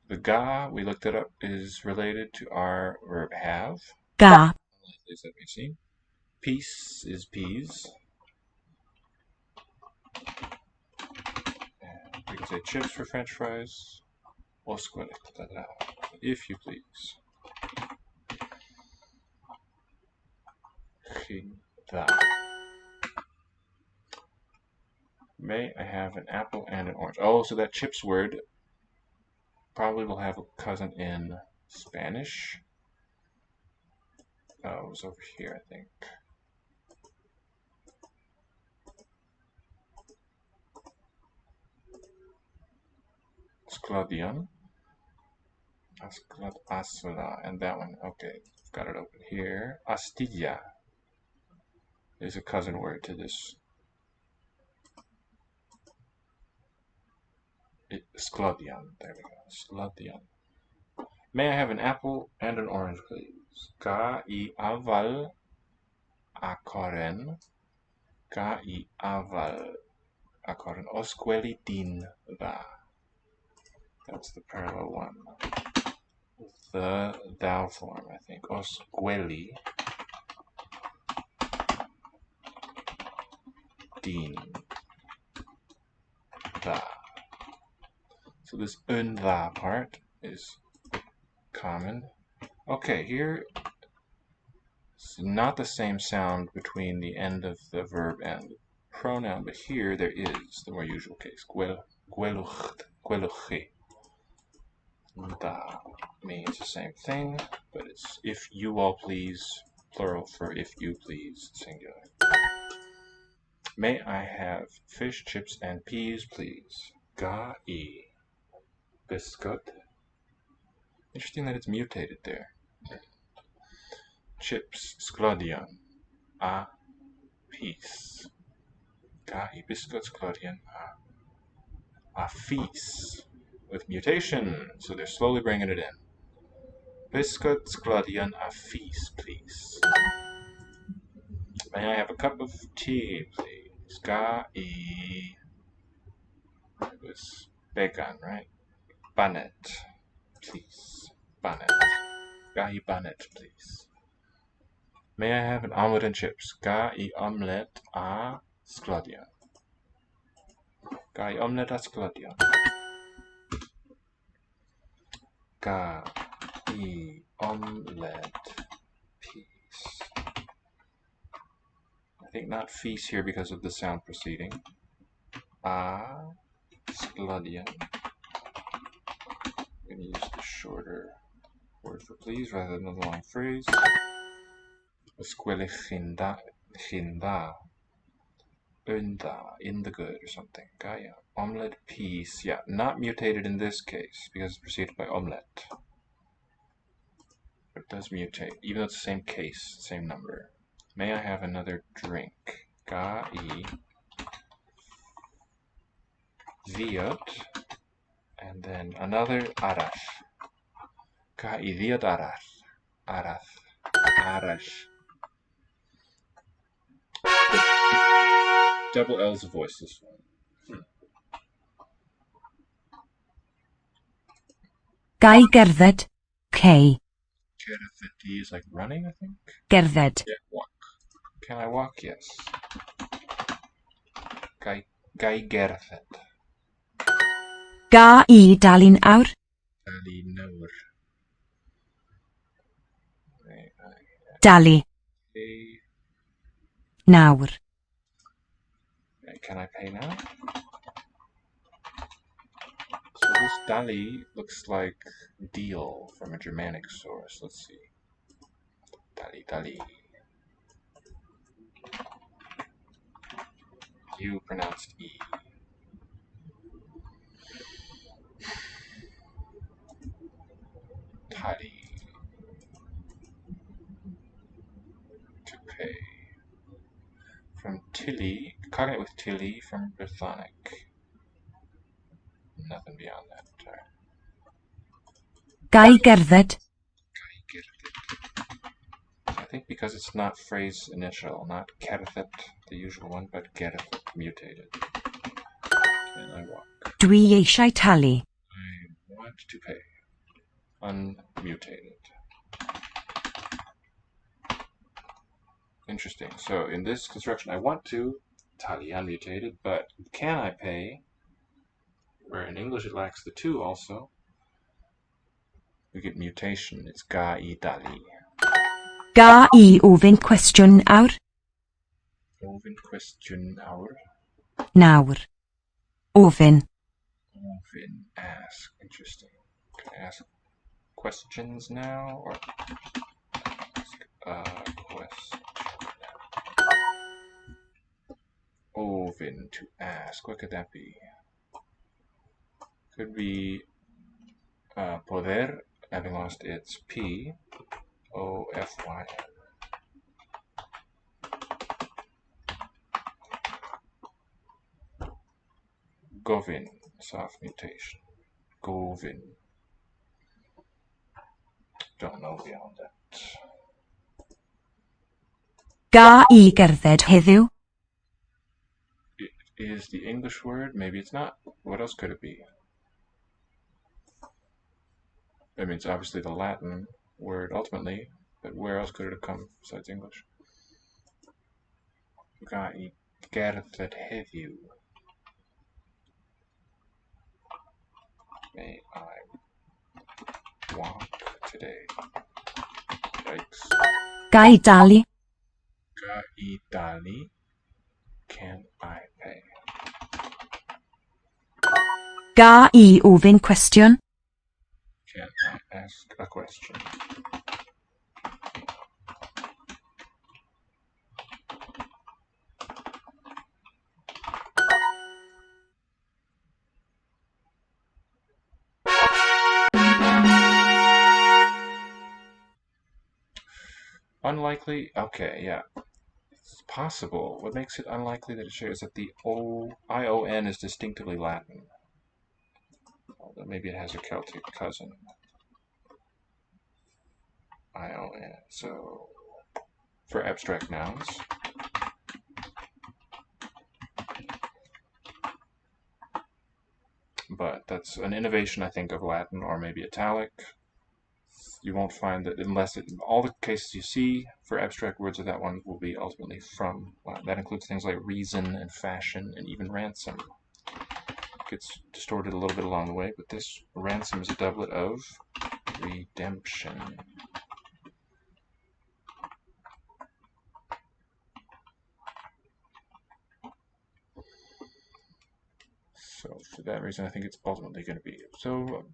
The ga, we looked it up, is related to our verb have. Ga. As let me see. Peace is peas. And we can say chips for french fries. Os gwelwch chi'n dda, if you please. Chi'n dda. May I have an apple and an orange? Oh, so that chips word probably will have a cousin in Spanish. Oh, it was over here, I think. Sklodion. Asla, and that one. Okay, got it open here. Astilla is a cousin word to this. Sklodion. There we go. Sklodion. May I have an apple and an orange, please? Ka I aval akoren. Ka I aval akoren. Osqueli din va. That's the parallel one. The thou form, I think. Osqueli din va. So this un va part is common. Okay, here it's not the same sound between the end of the verb and the pronoun, but here there is the more usual case. Gweluchi. Da means the same thing, but it's if you all please, plural for if you please, singular. May I have fish, chips, and peas, please? Ga I biscuit. Interesting that it's mutated there. Chips, sklodion, a piece. Ga I biscuit, sklodion, a fees. With mutation, so they're slowly bringing it in. Biscuit, sklodion, a fees, please. May I have a cup of tea, please? Ga I. It was bacon, right? Bannet, please. Bannet. Ga I bannet, please. May I have an omelette and chips? Ga I omelette a sklodion. Ga I omelette a sklodion. Ga I omelette piece. I think not feast here because of the sound proceeding. A sklodion. I'm going to use the shorter word for please rather than the long phrase. Esquele chinda. Unda, in the good or something. Gaia. Omelette piece. Yeah, not mutated in this case because it's preceded by omelette. But it does mutate, even though it's the same case, same number. May I have another drink? Ga I viot. And then another arash. Ga I viot arash. Arath. Arash. Double L's a voice, this one. Gai gerdded. K. Gerdded is like running, I think? Gerdded. Yeah, walk. Can I walk? Yes. Gai gerdded. Ga I dalin awr. Dali nawr. Dali. Nawr. Can I pay now? So this dali looks like deal from a Germanic source. Let's see. Dali. You pronounced E. Tali. To pay. From Tilly, cognate with Tilly from Brythonic. Nothing beyond that. Gai gerdded. I think because it's not phrase initial, not Gerthet, the usual one, but Gerthet, mutated. Can I walk? Dwi eisiau talu. I want to pay. Unmutated. Interesting. So in this construction, I want to tali, unmutated, but can I pay? Where in English it lacks the to also. We get mutation. It's ga I dali. Ga I ofyn cwestiwn awr. Ofyn question awr. Nawr. Ofyn. Ofyn ask. Interesting. Can I ask questions now or ask a question? Ofyn to ask. What could that be? could be poder, having lost its P, O-F-Y-N. Govin, soft mutation. Govin. Don't know beyond that. Ga I gerdded heddiw? It is the English word. Maybe it's not. What else could it be? I mean, it's obviously the Latin word ultimately, but where else could it have come besides English? Ga I gerdded heddiw. May I walk today? Yikes. Ga I dalu? Ga I dalu? Can I pay? Ga I ofyn cwestiwn? Can I ask a question? Unlikely? Okay, yeah. It's possible. What makes it unlikely that it shares that the I-O-N is distinctively Latin? Although maybe it has a Celtic cousin. I-O-N. So, for abstract nouns, but that's an innovation, I think, of Latin, or maybe italic. You won't find that unless all the cases you see for abstract words of that one will be ultimately from Latin. That includes things like reason and fashion and even ransom. Gets distorted a little bit along the way, but this ransom is a doublet of redemption. So for that reason, I think it's ultimately going to be. So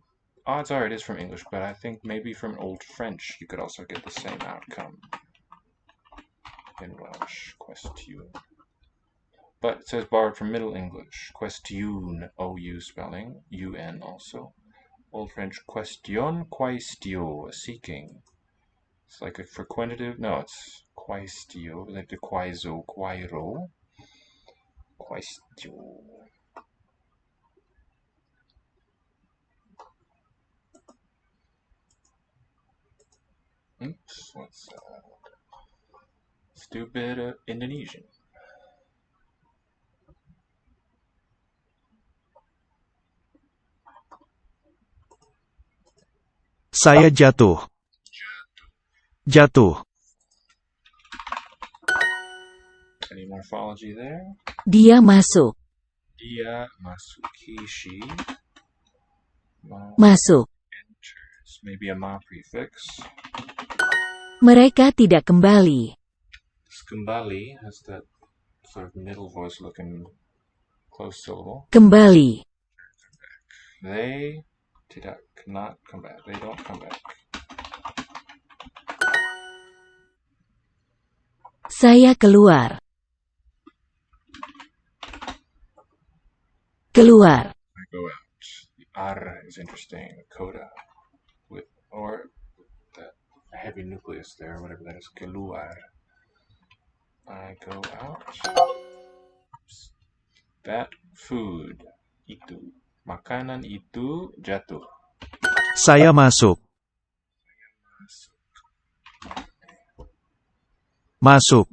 odds are it is from English, but I think maybe from Old French you could also get the same outcome. In Welsh, question. But it says borrowed from Middle English. Question, O-U spelling, U-N also. Old French, question, quaestio, seeking. It's like a frequentative. No, it's quaestio, like the quaiso, quairo. Quaestio. Oops, let's do a bit of Indonesian. Saya jatuh. Jatuh. Any morphology there? Dia masuk. Dia masukishi. Masuk. Enters. Maybe a ma prefix. Mereka tidak kembali. This kembali has that sort of middle voice looking close syllable. Kembali. They not come back. They don't come back. Saya keluar. Keluar. I go out. The ar is interesting. Coda with or that heavy nucleus there, whatever that is. Keluar. I go out. That food itu. Makanan itu jatuh. Saya masuk. Masuk.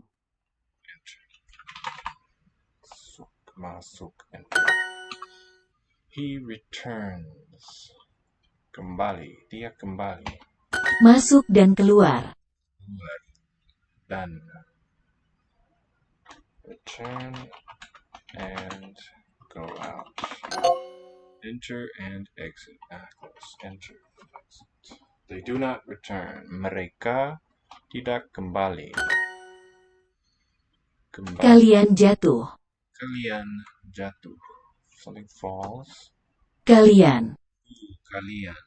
Masuk. Enter. He returns. Kembali. Dia kembali. Masuk dan keluar. Dan. Return and go out. Enter and exit. Close. Enter. Exit. They do not return. Mereka tidak kembali. Kembali. Kalian jatuh. Kalian jatuh. Something falls. Kalian. Kalian.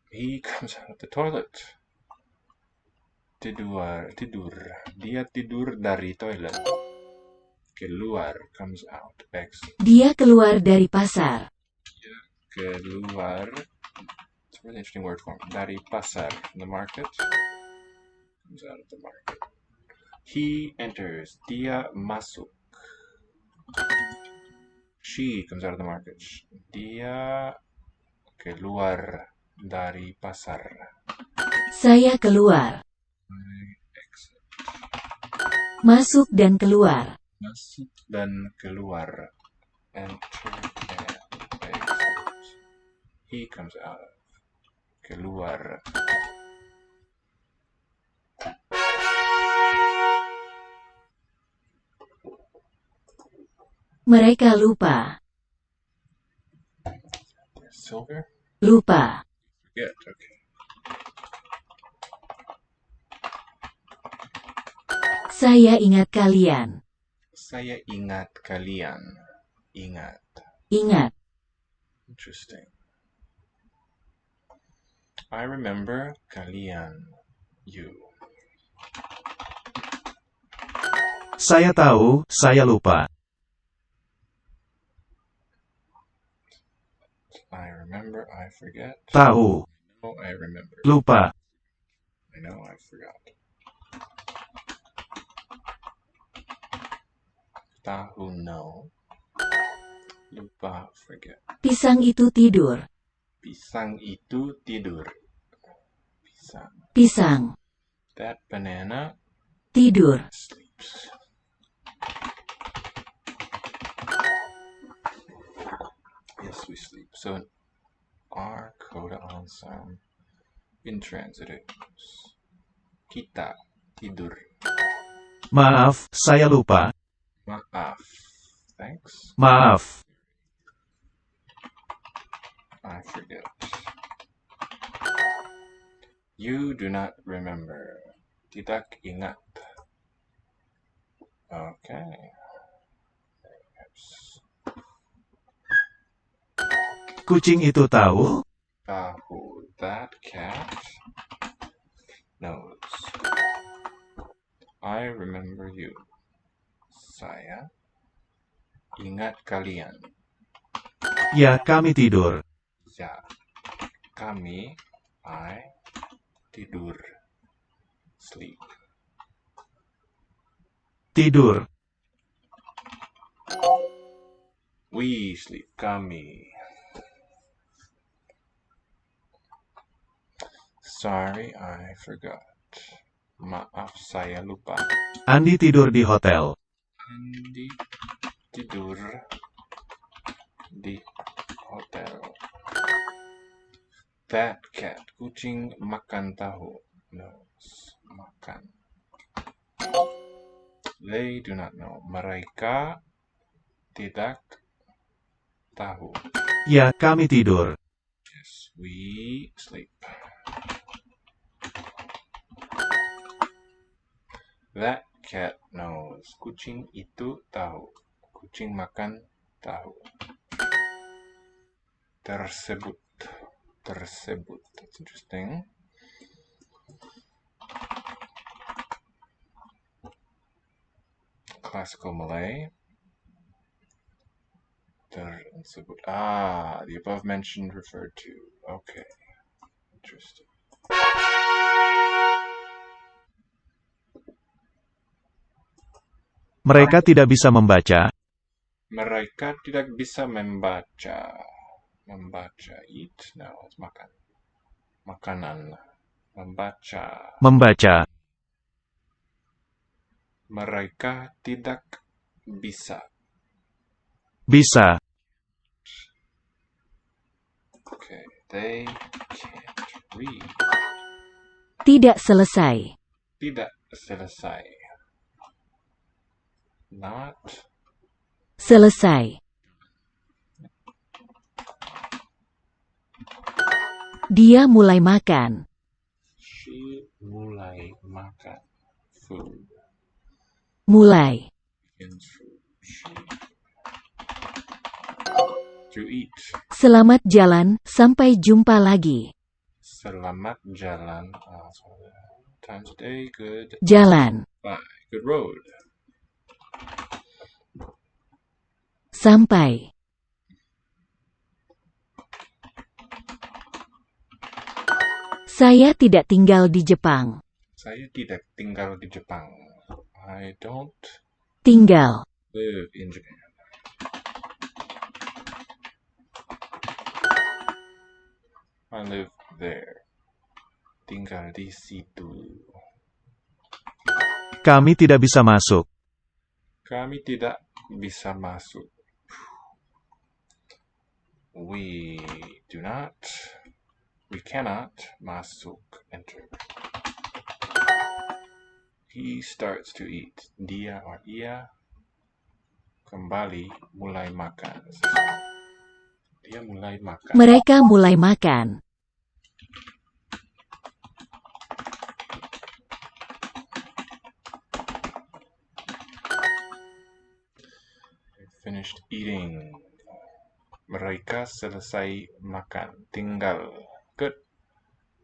He comes out of the toilet. Tidur. Dia tidur dari toilet. keluar comes out. Exit. Dia keluar dari pasar. Keluar. It's a really interesting word form. Dari pasar, the market. Comes out of the market. He enters. Dia masuk. She comes out of the market. Dia keluar dari pasar. Saya keluar. Exit. Masuk dan keluar. Masuk dan keluar. Enter and exit. He comes out of. Keluar. Mereka lupa. Silver? Lupa. Forget, okay. Saya ingat kalian. Saya ingat kalian. Ingat. Ingat. Interesting. I remember kalian. You. Saya tahu, saya lupa. I remember, I forget. Tahu, Oh, I remember. lupa. I know, I forgot. Tahu, no. Lupa, forget. Pisang itu tidur. Pisang itu tidur. Pisang. Pisang. That banana Tidur. sleeps. Yes, we sleep. So, our coda ensemble intransitives. Kita tidur. Maaf, saya lupa. Maaf. Thanks. Maaf. I forget. You do not remember. Tidak ingat. Okay. Kucing itu tahu? Tahu. That cat knows. I remember you. Saya ingat kalian. Ya, kami tidur. Ya. Kami. I. Tidur. Sleep. Tidur. We sleep. Kami. Sorry, I forgot. Maaf, saya lupa. Andi tidur di hotel. Andi tidur di hotel. That cat. Kucing makan tahu. Knows. Makan. They do not know. Mereka tidak tahu. Ya, kami tidur. Yes, we sleep. That cat knows. Kucing itu tahu. Kucing makan tahu. Tersebut. Tersebut. That's interesting. Classical Malay. Tersebut. Ah, the above mentioned referred to. Okay. Interesting. Mereka tidak bisa membaca. Mereka tidak bisa membaca. Membaca. Eat? No, it's makan. Makanan. Membaca. Membaca. Mereka tidak bisa. Bisa. Okay. They can't read. Tidak selesai. Tidak selesai. Not Selesai. Dia mulai makan. she mulai makan. Food. Mulai. Begins food. She. To eat. Selamat jalan, sampai jumpa lagi. Selamat jalan. Times a day. Good. Jalan. Bye. Good road. Sampai. Saya tidak tinggal di Jepang. Saya tidak tinggal di Jepang. I don't Tinggal. live in Japan. I live there. Tinggal di situ. Kami tidak bisa masuk. Kami tidak bisa masuk. We cannot masuk, enter. He starts to eat. Dia or ia kembali mulai makan. Dia mulai makan. Mereka mulai makan. Finished eating. Mereka selesai makan. Tinggal. Good.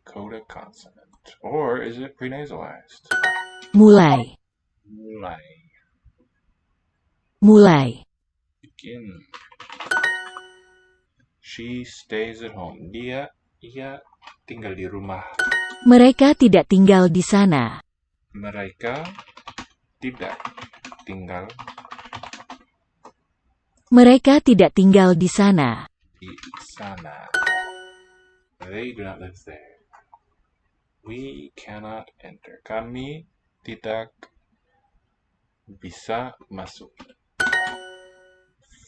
Coda consonant. Or is it prenasalized? Mulai. Mulai. Mulai. Begin. She stays at home. Ia tinggal di rumah. Mereka tidak tinggal di sana. Mereka tidak tinggal Mereka tidak tinggal di sana. di sana. They do not live there. We cannot enter. Kami tidak bisa masuk.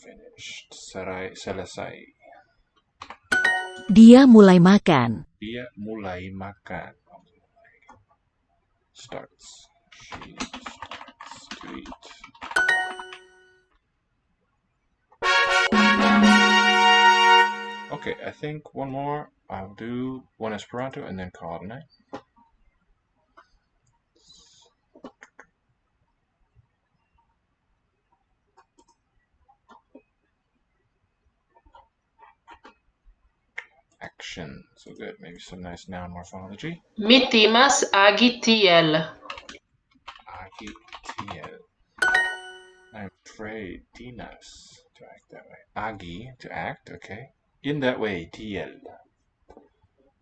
Finished. Selesai. Dia mulai makan. Dia mulai makan. Starts. She starts to eat. Okay, I think one more. I'll do one Esperanto and then call it a night. Action. So good. Maybe some nice noun morphology. Mi timas agi tiel. Agi tiel. I'm afraid. Tinas. To act that way. Agi. To act. Okay. In that way. Tiel.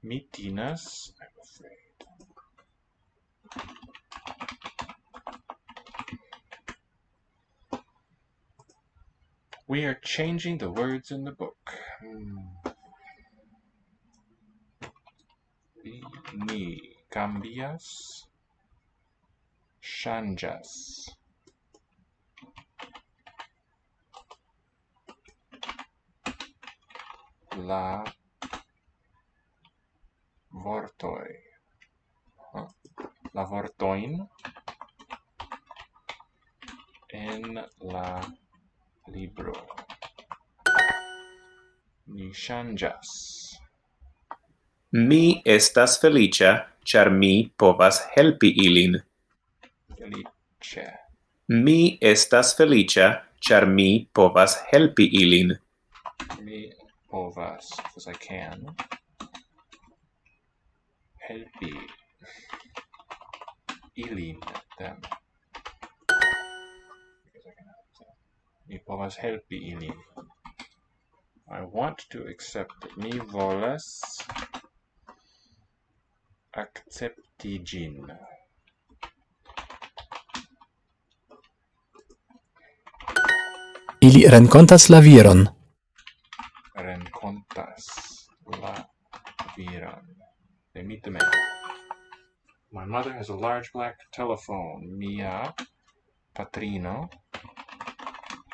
Mi tinas. I'm afraid. We are changing the words in the book. Ni cambias, chanjas. La vortoi. La vortoin en la libro. Ni chanjas. Mi estas feliĉa, ĉar mi povas helpi ilin. Felice. Mi estas feliĉa, ĉar mi povas helpi ilin. Mi povas, because I can. Helpi. Ilin, them. Because I can help them. Mi povas helpi ilin. I want to accept it. Mi volas akcepti ĝin. Ili renkontas la viron. Renkontas la viron. They meet the man. My mother has a large black telephone. Mia patrino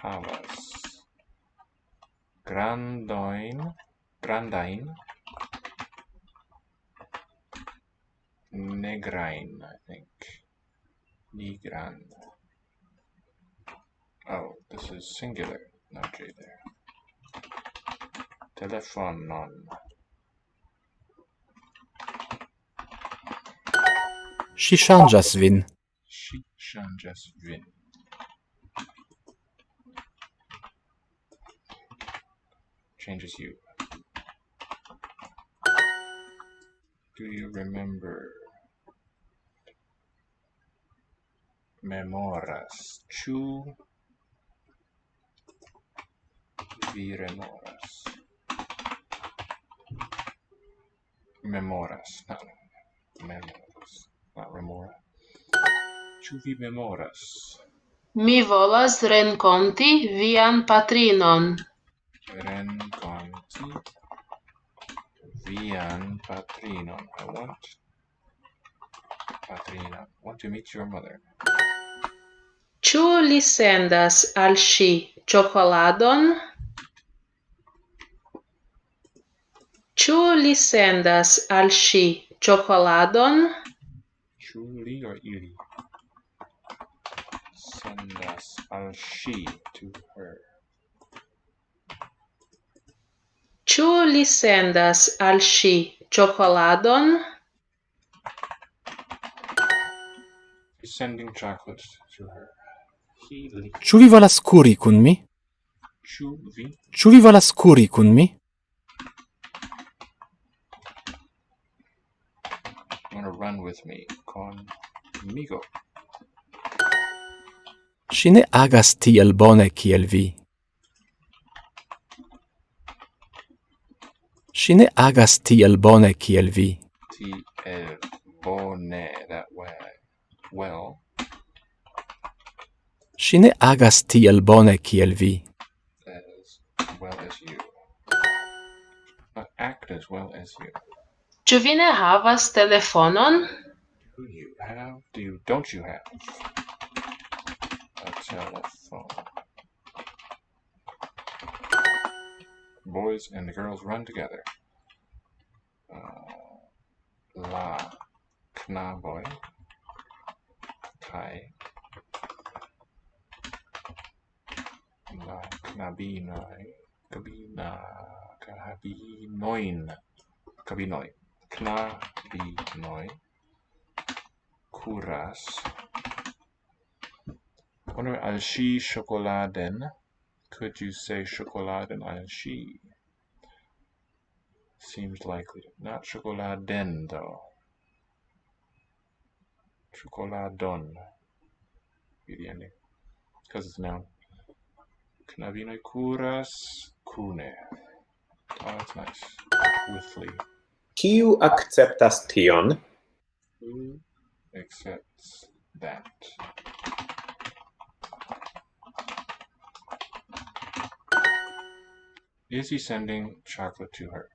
havas grandajn negrajn, I think. Nigran. Oh, this is singular, no J there. Telefonon. Ŝi ŝanĝas vin. Ŝi ŝanĝas vin. Changes you. Do you remember? Memoras. Ĉu vi remoras? Memoras, not memoras, not remora. Ĉu vi memoras? Mi volas renkonti vian patrinon. Renkonti vian patrinon. I want patrinon. Want to meet your mother. Ĉu li sendas al ŝi ĉokoladon? Ĉu li sendas al ŝi ĉokoladon? Ĉu li or ili sendas al ŝi to her? Ĉu li sendas al ŝi ĉokoladon? He's sending chocolate to her. He, li. Ĉu vi volas kuri kun mi? Ĉu vi? Ĉu vi volas kuri kun mi? Wanna run with me? Conmigo. Ŝi ne agas tiel bone kiel vi. Ŝi ne agas tiel bone kiel vi. Tiel bone, that way. Well. Ŝi ne agas tiel bone kiel vi. As well as you. Not act as well as you. Ĉu vi ne havas telefonon? Don't you have a telephone? Boys and the girls run together. La knaboj kaj la knabinoj knabinoj kuras. Wonder al ŝi ŝokoladen. Could you say ŝokoladen al ŝi? Seems likely. Not ŝokoladen though. Ŝokoladon. Be the ending. Because it's noun. Knabinoj kuras kune. Oh, that's nice. With Lee. Kiu akceptas tion? Who accepts that? Is he sending chocolate to her?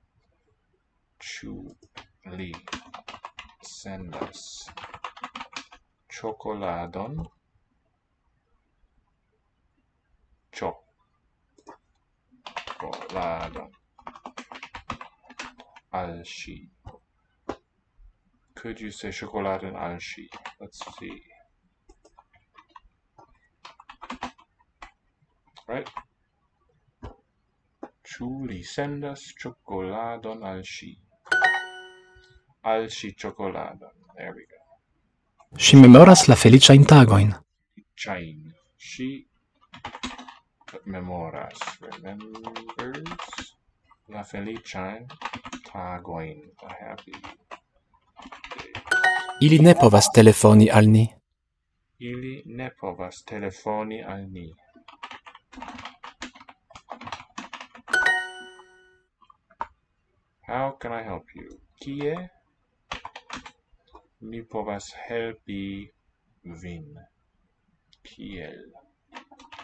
Ĉu li sendas ĉokoladon? Ĉokoladon al ŝi. Could you say ŝokoladen al ŝi? Let's see. Right? Ĉu li sendas ĉokoladon al ŝi? Al ŝi ĉokoladon. There we go. Ŝi memoras la feliĉajn tagojn. Chain. She memoras, remembers la feliĉajn tagojn, the happy days. Ili ne povas telefoni al ni. Ili ne povas telefoni al ni. How can I help you? Kie mi povas helpi vin? Kiel?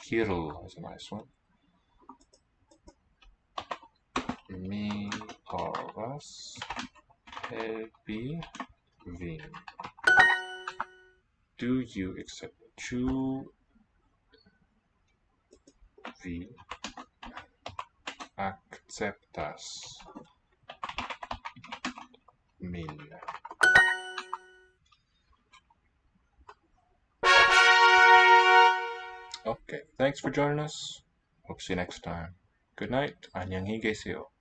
Kiel is a nice one. Mi povas helpi vin. Do you accept? Ĉu vi akceptas min? Okay, thanks for joining us. Hope to see you next time. Good night. 안녕히 계세요.